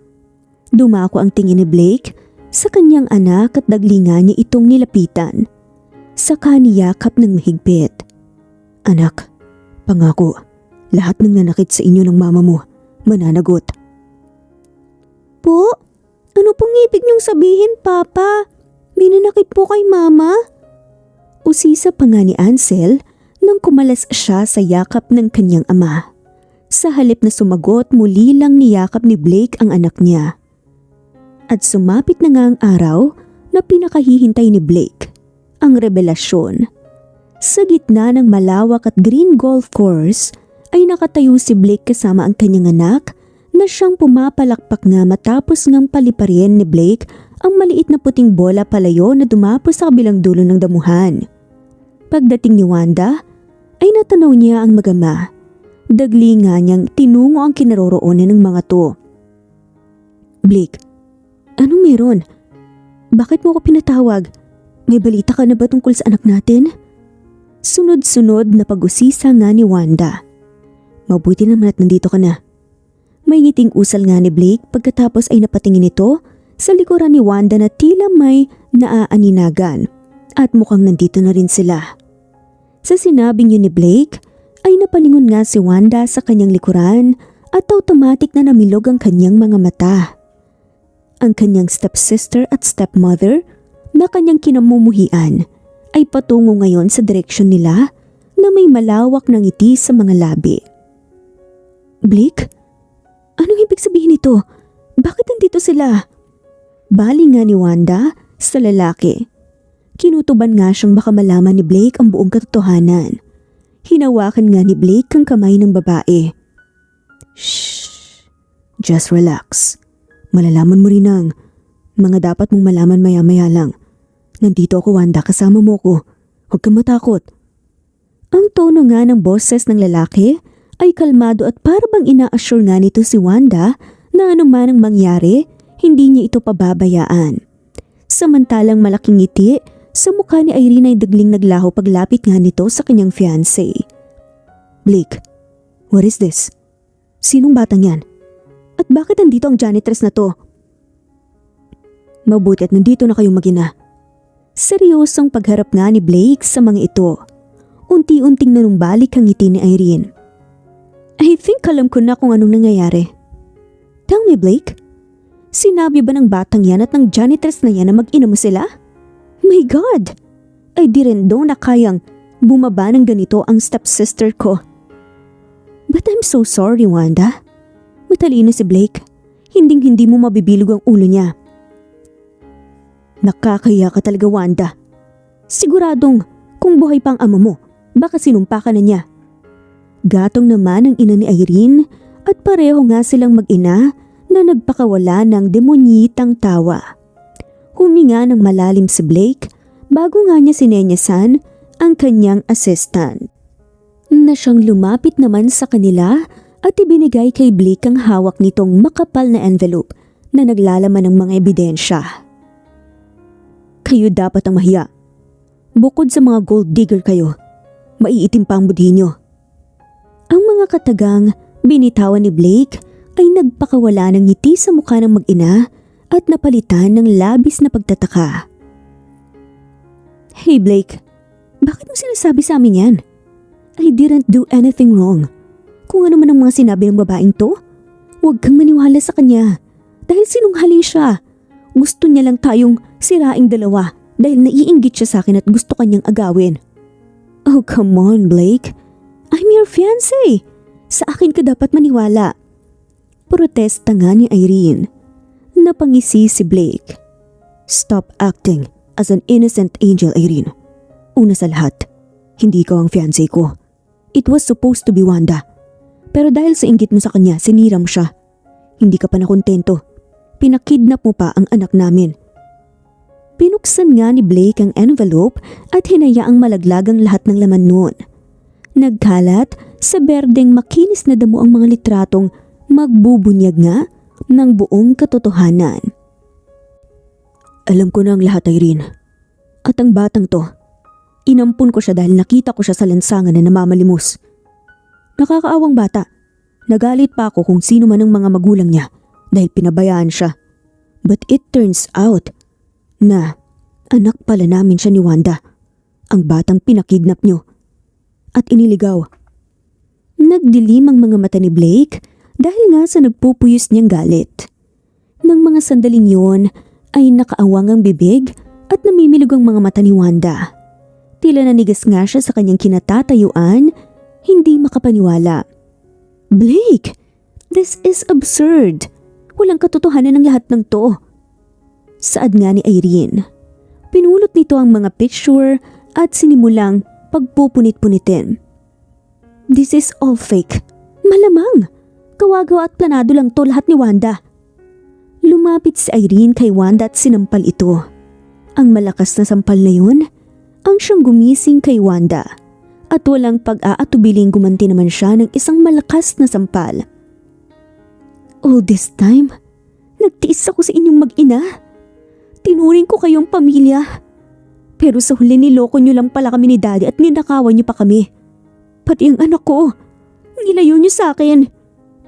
Dumako ang tingin ni Blake sa kanyang anak at daglingan niya itong nilapitan. Saka niyakap ng mahigpit. Anak, pangako, lahat ng nanakit sa inyo ng mama mo, mananagot. Po? Ano pong ibig niyong sabihin, Papa? May nanakit po kay Mama? Usisa pa nga ni Ansel nang kumalas siya sa yakap ng kanyang ama. Sa halip na sumagot, muli lang niyakap ni Blake ang anak niya. At sumapit na nga ang araw na pinakahihintay ni Blake, ang revelasyon. Sa gitna ng malawak at green golf course ay nakatayo si Blake kasama ang kanyang anak na siyang pumapalakpak nga matapos ngang paliparin ni Blake ang maliit na puting bola palayo na dumapo sa kabilang dulo ng damuhan. Pagdating ni Wanda ay natanaw niya ang magama. Dagli nga niyang tinungo ang kinaroroonan ng mga to. Blake, anong meron? Bakit mo ko pinatawag? May balita ka na ba tungkol sa anak natin? Sunod-sunod na pag-usisa nga ni Wanda. Mabuti naman at nandito ka na. May ngiting usal nga ni Blake pagkatapos ay napatingin ito sa likuran ni Wanda na tila may naaaninagan at mukhang nandito na rin sila. Sa sinabing yun ni Blake ay napalingon nga si Wanda sa kanyang likuran at automatic na namilog ang kanyang mga mata. Ang kanyang stepsister at stepmother na kanyang kinamumuhian ay patungo ngayon sa direksyon nila na may malawak na ngiti sa mga labi. Blake? Anong ibig sabihin nito? Bakit nandito sila? Bali nga ni Wanda sa lalaki. Kinutuban nga siyang baka malaman ni Blake ang buong katotohanan. Hinawakan nga ni Blake ang kamay ng babae. Shh! Just relax. Malalaman mo rin ang mga dapat mong malaman maya-maya lang. Nandito ako, Wanda, kasama mo ko. Huwag kang matakot. Ang tono nga ng boses ng lalaki ay kalmado at parang ina-assure nga nito si Wanda na anuman ang mangyari, hindi niya ito pababayaan. Samantalang malaking ngiti sa mukha ni Irene ay dagling naglaho paglapit nga nito sa kanyang fiancé. Blake, what is this? Sinong batang yan? At bakit nandito ang janitress na to? Mabuti at nandito na kayong mag-ina. Seryosong pagharap nga ni Blake sa mga ito. Unti-unting nanumbalik ang ngiti ni Irene. I think alam ko na kung anong nangyayari. Tell me, Blake. Sinabi ba ng batang yan at ng janitress na yan na mag-ina mo sila? My God! Ay di rin daw na kayang bumaba ng ganito ang stepsister ko. But I'm so sorry, Wanda. Matalino si Blake. Hinding-hindi mo mabibilog ang ulo niya. Nakakaya ka talaga, Wanda. Siguradong kung buhay pa ang ama mo, baka sinumpa ka na niya. Gatong naman ang ina ni Irene at pareho nga silang mag-ina na nagpakawala ng demonyitang tawa. Huminga ng malalim si Blake bago nga niya sinenyasan ang kanyang assistant. Na siyang lumapit naman sa kanila at ibinigay kay Blake ang hawak nitong makapal na envelope na naglalaman ng mga ebidensya. Kayo dapat ang mahiya. Bukod sa mga gold digger kayo, maiitim pa ang budhi nyo. Ang mga katagang binitawan ni Blake ay nagpakawala ng ngiti sa mukha ng mag-ina at napalitan ng labis na pagtataka. Hey Blake, bakit mo sinasabi sa amin yan? I didn't do anything wrong. Kung ano man ang mga sinabi ng babaeng to, huwag kang maniwala sa kanya dahil sinungaling siya. Gusto niya lang tayong siraing dalawa dahil naiinggit siya sa akin at gusto kanyang agawin. Oh come on Blake, I'm your fiancé. Sa akin ka dapat maniwala. Protesta nga ni Irene. Napangisi si Blake. Stop acting as an innocent angel, Irene. Una sa lahat, hindi ikaw ang fiancé ko. It was supposed to be Wanda. Pero dahil sa inggit mo sa kanya, sinira mo siya. Hindi ka pa nakontento. Pinakidnap mo pa ang anak namin. Pinuksan nga ni Blake ang envelope at hinayaang malaglag ang lahat ng laman noon. Nagkalat sa berdeng makinis na damo ang mga litratong magbubunyag nga ng buong katotohanan. Alam ko na ang lahat, Irene. At ang batang to, inampun ko siya dahil nakita ko siya sa lansangan na namamalimos. Nakakaawang bata. Nagalit pa ako kung sino man ang mga magulang niya dahil pinabayaan siya. But it turns out na anak pala namin siya ni Wanda. ang batang pinakidnap nyo at iniligaw. Nagdilim ang mga mata ni Blake dahil nga sa nagpupuyos niyang galit. Nang mga sandaling yon ay nakaawang ang bibig at namimilog ang mga mata ni Wanda. Tila nanigas nga siya sa kanyang kinatatayuan, hindi makapaniwala. Blake, this is absurd. Walang katotohanan ng lahat ng to. Saad nga ni Irene. Pinulot nito ang mga picture at sinimulang pagpupunit-punitin. This is all fake. Malamang. Kawagawa at planado lang to lahat ni Wanda. Lumapit si Irene kay Wanda at sinampal ito. Ang malakas na sampal na yun, ang siyang gumising kay Wanda. At walang pag-aatubiling gumanti naman siya ng isang malakas na sampal. All this time, nagtiis ako sa inyong mag-ina. Tinuring ko kayong pamilya. Pero sa huli niloko niyo lang pala kami ni Daddy at ninakawan niyo pa kami. Pati ang anak ko, nilayo niyo sa akin.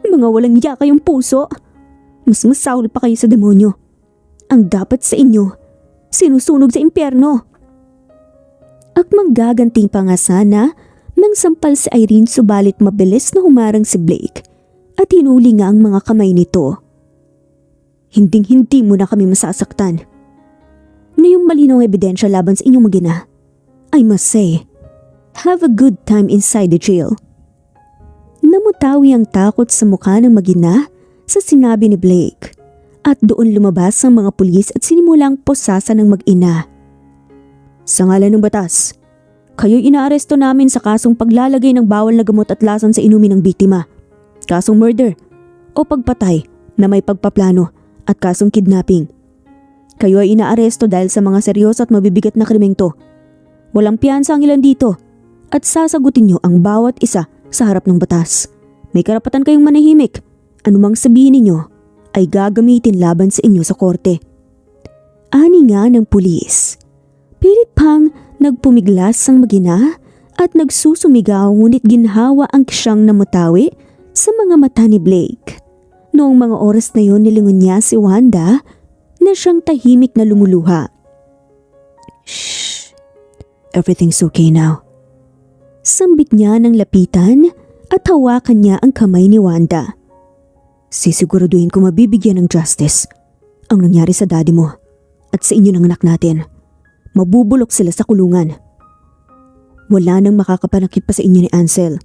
Mga walang hiya kayong puso. Mas masahol pa kayo sa demonyo. Ang dapat sa inyo, sinusunog sa impyerno. At manggaganting pa nga sana nang sampal si Irene subalit mabilis na humarang si Blake at hinuli nga ang mga kamay nito. Hinding-hindi mo na kami masasaktan. Ngayong malinaw ang ebidensya laban sa inyong mag-ina, I must say, have a good time inside the jail. Namutawi ang takot sa mukha ng mag-ina sa sinabi ni Blake at doon lumabas ang mga pulis at sinimulang posasan ng mag-ina. Sa ngalan ng batas, kayo'y inaaresto namin sa kasong paglalagay ng bawal na gamot at lason sa inumin ng biktima, kasong murder o pagpatay na may pagpaplano at kasong kidnapping. Kayo ay inaaresto dahil sa mga seryoso at mabibigat na krimeng to. Walang piyansa ang ilan dito at sasagutin niyo ang bawat isa sa harap ng batas. May karapatan kayong manahimik. Anumang sabihin ninyo ay gagamitin laban sa inyo sa korte. Ani nga ng pulis. Pilit pang nagpumiglas ang mag-ina at nagsusumigaw ngunit ginhawa ang siyang namutawi sa mga mata ni Blake. Noong mga oras na yon nilingon niya si Wanda na siyang tahimik na lumuluha. Shh, everything's okay now. Sambit niya ng lapitan at hawakan niya ang kamay ni Wanda. Sisiguraduhin ko mabibigyan ng justice ang nangyari sa daddy mo at sa inyo ng anak natin. Mabubulok sila sa kulungan. Wala nang makakapanakit pa sa inyo ni Ansel.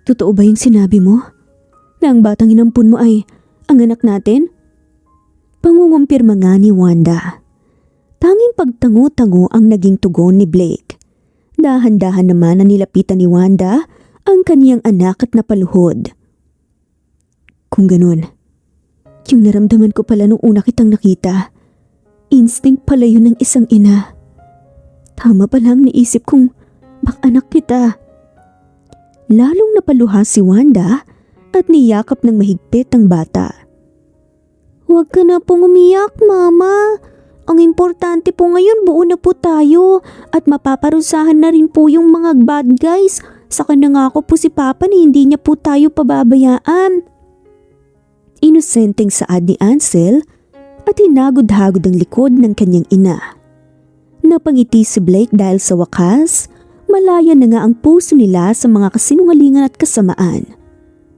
Totoo ba yung sinabi mo? Na ang batang inampun mo ay ang anak natin? Pangungumpirma nga ni Wanda. Tanging pagtango-tango ang naging tugon ni Blake. Dahan-dahan naman na nilapitan ni Wanda ang kaniyang anak at napaluhod. Kung ganun, yung naramdaman ko pala nung una kitang nakita, instinct pala yun ng isang ina. Tama pala ang naisip kong bak-anak kita. Lalong napaluha si Wanda at niyakap ng mahigpit ang bata. Huwag ka na pong umiyak, Mama. Ang importante po ngayon buo na po tayo at mapaparusahan na rin po yung mga bad guys. Saka nangako po si Papa na hindi niya po tayo pababayaan. Inosenteng saad ni Ansel at hinagod-hagod ang likod ng kanyang ina. Napangiti si Blake dahil sa wakas, malaya na nga ang puso nila sa mga kasinungalingan at kasamaan.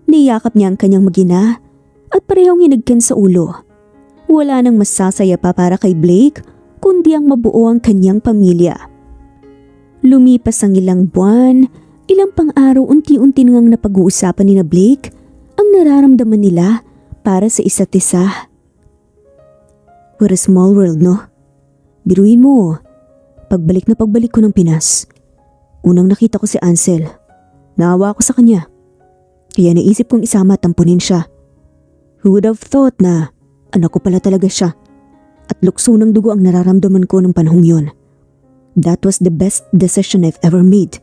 Niyakap niya ang kanyang mag-ina at parehong hinagkan sa ulo. Wala nang masasaya pa para kay Blake kundi ang mabuo ang kanyang pamilya. Lumipas ang ilang buwan, ilang pang-araw unti-unti nang napag-uusapan ni na Blake ang nararamdaman nila para sa isa't isa. What a small world, no? Biruin mo, pagbalik ko ng Pinas, unang nakita ko si Ansel. Naawa ako sa kanya. Kaya naisip kong isama at tampunin siya. Who would have thought na anak ko pala talaga siya at lukso ng dugo ang nararamdaman ko ng panahong yon. That was the best decision I've ever made.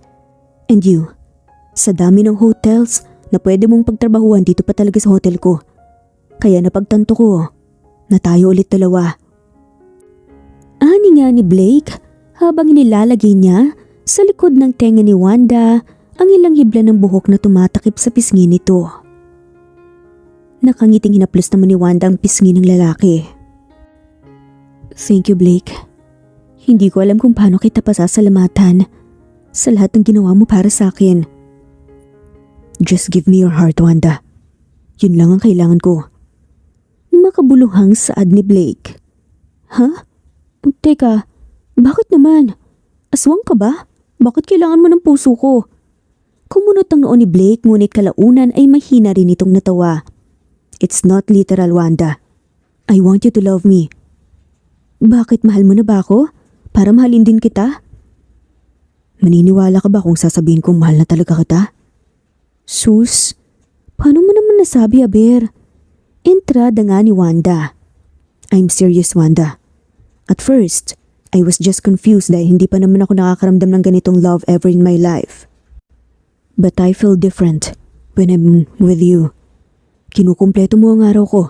And you, sa dami ng hotels na pwede mong pagtrabahuan dito pa talaga sa hotel ko. Kaya napagtanto ko na tayo ulit dalawa. Ani nga ni Blake habang inilalagay niya sa likod ng tenga ni Wanda ang ilang hibla ng buhok na tumatakip sa pisngi nito. Nakangiting hinaplos naman ni Wanda ang pisngi ng lalaki. Thank you, Blake. Hindi ko alam kung paano kita pasasalamatan sa lahat ng ginawa mo para sa akin. Just give me your heart, Wanda. Yun lang ang kailangan ko. Makabuluhang saad ni Blake. Ha? Teka, bakit naman? Aswang ka ba? Bakit kailangan mo ng puso ko? Kumunot ang noon ni Blake ngunit kalaunan ay mahina rin itong natawa. It's not literal, Wanda. I want you to love me. Bakit mahal mo na ba ako? Para mahalin din kita? Maniniwala ka ba kung sasabihin kong mahal na talaga kita? Sus, paano mo naman nasabi, Aber? Entrada nga ni Wanda. I'm serious, Wanda. At first, I was just confused dahil hindi pa naman ako nakakaramdam ng ganitong love ever in my life. But I feel different when I'm with you. Kinukumpleto mo ang araw ko.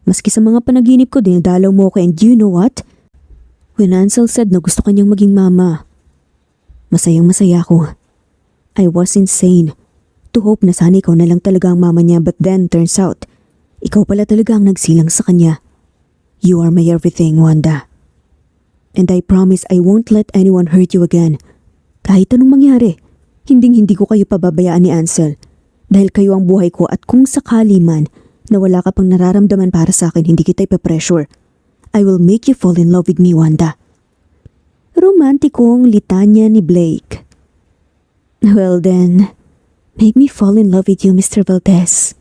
Maski sa mga panaginip ko, dinadalaw mo ako, and you know what? When Ansel said na gusto kanyang maging mama, masayang masaya ako. I was insane to hope na sana ikaw na lang talaga ang mama niya, but then turns out, ikaw pala talaga ang nagsilang sa kanya. You are my everything, Wanda. And I promise I won't let anyone hurt you again. Kahit anong mangyari, hindi ko kayo pababayaan ni Ansel. Dahil kayo ang buhay ko, at kung sakali man na wala ka pang nararamdaman para sa akin, hindi kita ipapressure. I will make you fall in love with me, Wanda. Romantikong litanya ni Blake. Well then, make me fall in love with you, Mr. Valdez.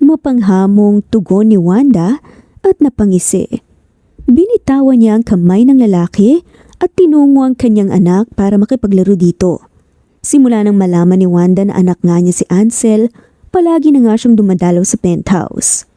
Mapanghamong tugon ni Wanda at napangisi. Binitawan niya ang kamay ng lalaki at tinungo ang kanyang anak para makipaglaro dito. Simula nang malaman ni Wanda na anak nga niya si Ansel, palagi na nga siyang dumadalaw sa penthouse.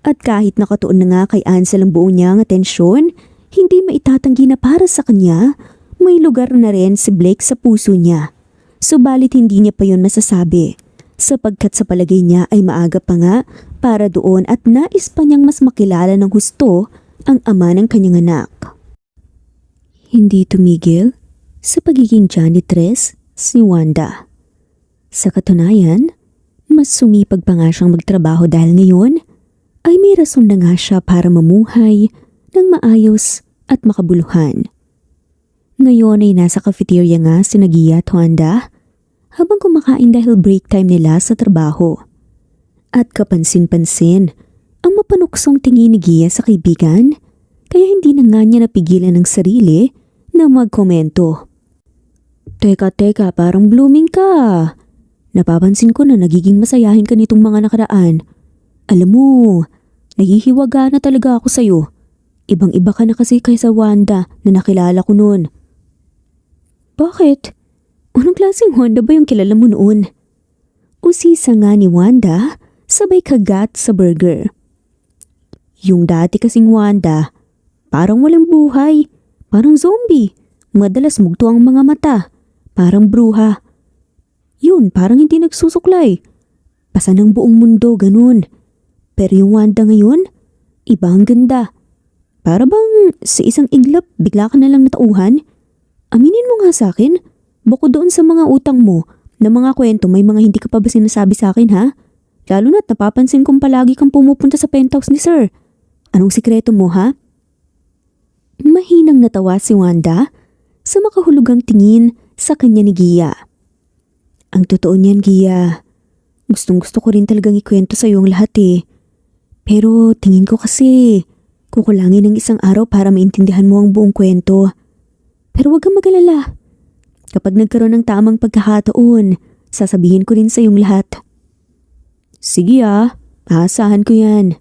At kahit nakatuon na nga kay Ansel ang buo niyang atensyon, hindi maitatanggi na para sa kanya, may lugar na rin si Blake sa puso niya. Subalit hindi niya pa yun masasabi, sapagkat sa palagay niya ay maaga pa nga para doon at nais pa niyang mas makilala ng husto ang ama ng kanyang anak. Hindi tumigil sa pagiging janitress si Wanda. Sa katunayan, mas sumipag pa nga siyang magtrabaho dahil ngayon ay may rason na nga siya para mamuhay ng maayos at makabuluhan. Ngayon ay nasa cafeteria nga si Gia at Wanda habang kumakain dahil break time nila sa trabaho. At kapansin-pansin ang mapanuksong tingin ni Gia sa kaibigan, kaya hindi na nga niya napigilan ng sarili na magkomento. Teka, parang blooming ka. Napapansin ko na nagiging masayahin ka nitong mga nakaraan. Alam mo, nahihiwaga na talaga ako sa'yo. Ibang-iba ka na kasi kaysa Wanda na nakilala ko noon. Bakit? Anong klaseng Wanda ba yung kilala mo noon? Usisa nga ni Wanda sabay kagat sa burger. Yung dati kasing Wanda, parang walang buhay, parang zombie, madalas mugto ang mga mata, parang bruha. Yun, parang hindi nagsusuklay. Pasa ng buong mundo, ganun. Pero yung Wanda ngayon, iba ang ganda. Para bang sa isang iglap, bigla ka na lang natauhan? Aminin mo nga sa akin, bukod doon sa mga utang mo na mga kwento, may mga hindi ka pa ba sinasabi sa akin, ha? Lalo na't napapansin kong palagi kang pumupunta sa penthouse ni Sir. Anong sikreto mo, ha? Mahinang natawa si Wanda sa makahulugang tingin sa kanya ni Gia. Ang totoo niyan, Gia, gustong-gusto ko rin talagang ikwento sa iyo ang lahat eh. Pero tingin ko kasi kukulangin ng isang araw para maintindihan mo ang buong kwento. Pero huwag kang mag-alala. Kapag nagkaroon ng tamang pagkakataon, sasabihin ko rin sa iyong lahat. Sige aasahan ko yan.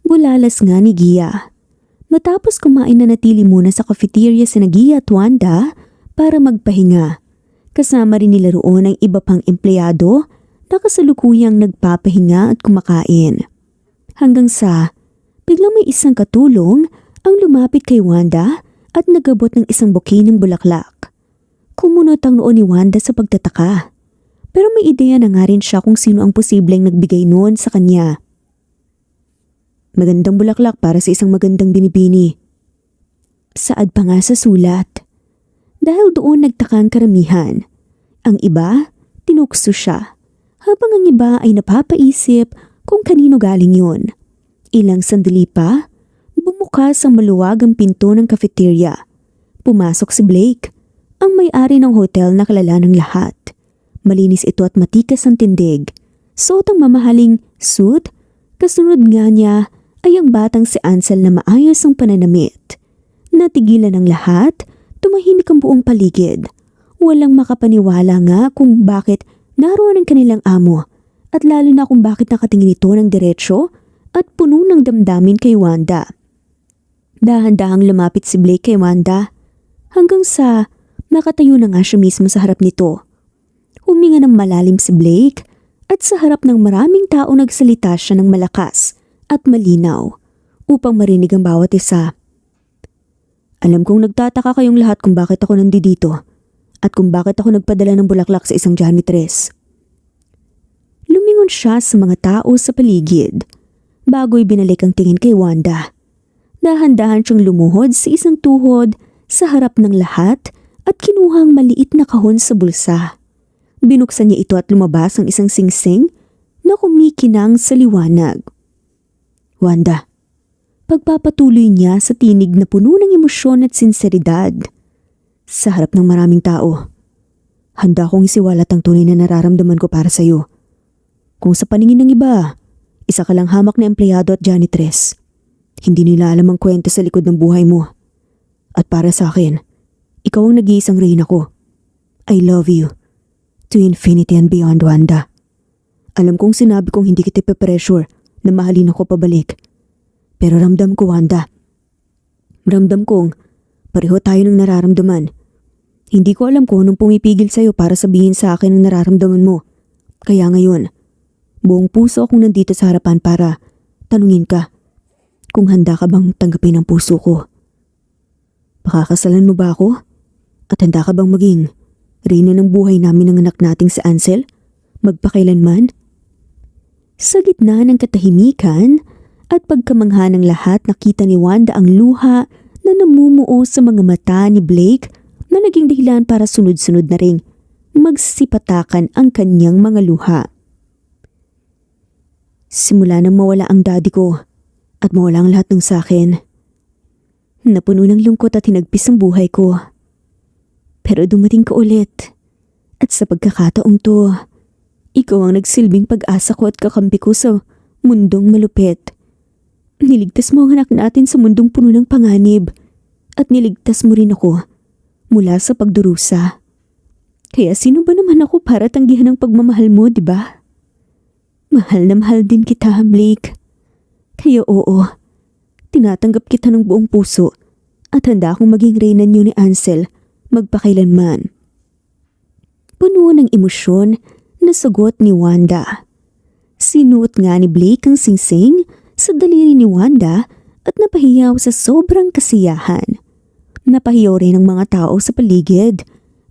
Bulalas nga ni Gia. Matapos kumain na natili muna sa cafeteria si Gia at Wanda para magpahinga. Kasama rin nila roon ang iba pang empleyado na kasalukuyang nagpapahinga at kumakain. Hanggang sa biglang may isang katulong ang lumapit kay Wanda at nagabot ng isang bouquet ng bulaklak. Kumunot ang noo ni Wanda sa pagtataka. Pero may ideya na nga rin siya kung sino ang posibleng nagbigay noon sa kanya. Magandang bulaklak para sa isang magandang binibini. Saad pa nga sa sulat. Dahil doon nagtakang karamihan. Ang iba, tinukso siya. Habang ang iba ay napapaisip kung kanino galing yun. Ilang sandali pa, bumukas ang maluwag ang pinto ng cafeteria. Pumasok si Blake, ang may-ari ng hotel na kilala ng lahat. Malinis ito at matikas ang tindig. Suot ang mamahaling suit, kasunod nga niya ay ang batang si Ansel na maayos ang pananamit. Natigilan ang lahat, tumahimik ang buong paligid. Walang makapaniwala nga kung bakit naroon ang kanilang amo at lalo na kung bakit nakatingin ito ng diretsyo at puno ng damdamin kay Wanda. Dahan-dahang lumapit si Blake kay Wanda hanggang sa nakatayo na nga siya mismo sa harap nito. Huminga ng malalim si Blake at sa harap ng maraming tao nagsalita siya ng malakas at malinaw upang marinig ang bawat isa. Alam kong nagtataka kayong lahat kung bakit ako nandito at kung bakit ako nagpadala ng bulaklak sa isang janitress. Lumingon siya sa mga tao sa paligid bago'y binalik ang tingin kay Wanda. Dahan-dahan siyang lumuhod sa isang tuhod sa harap ng lahat at kinuha ang maliit na kahon sa bulsa. Binuksan niya ito at lumabas ang isang singsing na kumikinang sa liwanag. Wanda, pagpapatuloy niya sa tinig na puno ng emosyon at sinseridad. Sa harap ng maraming tao, handa kong isiwalat ang tunay na nararamdaman ko para sa iyo. Kung sa paningin ng iba, isa ka lang hamak na empleyado at janitress. Hindi nila alam ang kwento sa likod ng buhay mo. At para sa akin, ikaw ang nag-iisang reyna ko. I love you. To infinity and beyond, Wanda. Alam kong sinabi kong hindi kita pe-pressure na mahalin ako pabalik. Pero ramdam ko, Wanda. Ramdam kong pareho tayo ng nararamdaman. Hindi ko alam kung anong pumipigil sa'yo para sabihin sa akin ang nararamdaman mo. Kaya ngayon, buong puso akong nandito sa harapan para tanungin ka kung handa ka bang tanggapin ang puso ko. Pakakasalan mo ba ako? At handa ka bang maging reyna ng buhay namin ng anak nating si Ansel? Magpakailanman? Sa gitna ng katahimikan at pagkamangha ng lahat, nakita ni Wanda ang luha na namumuo sa mga mata ni Blake na naging dahilan para sunod-sunod na ring magsipatakan ang kanyang mga luha. Simula nang mawala ang daddy ko at mawala ang lahat ng sakin, napuno ng lungkot at hinagpis ang buhay ko. Pero dumating ka ulit at sa pagkakataong to, ikaw ang nagsilbing pag-asa ko at kakampi ko sa mundong malupit. Niligtas mo ang anak natin sa mundong puno ng panganib at niligtas mo rin ako mula sa pagdurusa. Kaya sino ba naman ako para tanggihan ang pagmamahal mo, di ba? Mahal na mahal din kita, Blake. Kaya oo, tinatanggap kita ng buong puso at handa akong maging reyna niyo ni Ansel magpakailanman. Puno ng emosyon na sagot ni Wanda. Sinuot nga ni Blake ang singsing sa daliri ni Wanda at napahiyaw sa sobrang kasiyahan. Napahiyaw rin ang mga tao sa paligid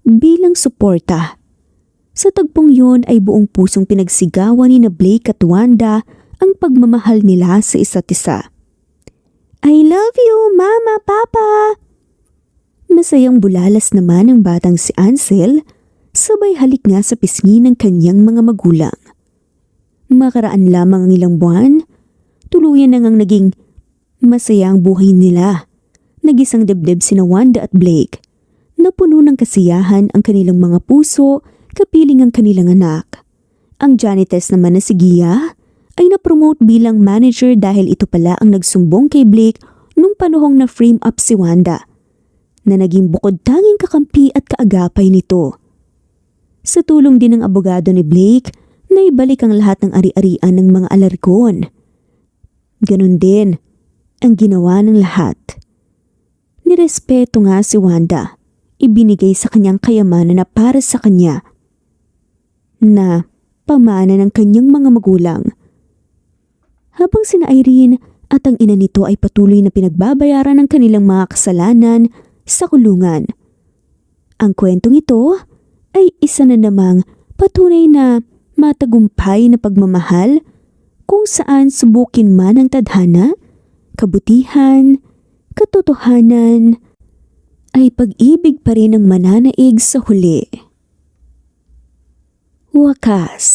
bilang suporta. Sa tagpong yun ay buong pusong pinagsigawan ni na Blake at Wanda ang pagmamahal nila sa isa't isa. I love you, Mama, Papa! Masayang bulalas naman ang batang si Ansel, sabay halik nga sa pisngi ng kanyang mga magulang. Makaraan lamang ang ilang buwan, tuluyan na ngang naging masaya ang buhay nila. Nag-isang dibdib sina Wanda at Blake. Napuno ng kasiyahan ang kanilang mga puso, kapiling ang kanilang anak. Ang janitress naman na si Gia ay na-promote bilang manager dahil ito pala ang nagsumbong kay Blake nung panahong na-frame up si Wanda, na naging bukod tanging kakampi at kaagapay nito. Sa tulong din ng abogado ni Blake, naibalik ang lahat ng ari-arian ng mga alarkon. Ganon din ang ginawa ng lahat. Nirespeto nga si Wanda, ibinigay sa kanyang kayamanan na para sa kanya, na pamana ng kanyang mga magulang. Habang sina Irene at ang ina nito ay patuloy na pinagbabayaran ng kanilang mga kasalanan sa kulungan. Ang kwentong ito ay isa na namang patunay na matagumpay na pagmamahal kung saan subukin man ang tadhana, kabutihan, katotohanan, ay pag-ibig pa rin ang mananaig sa huli. Wakas.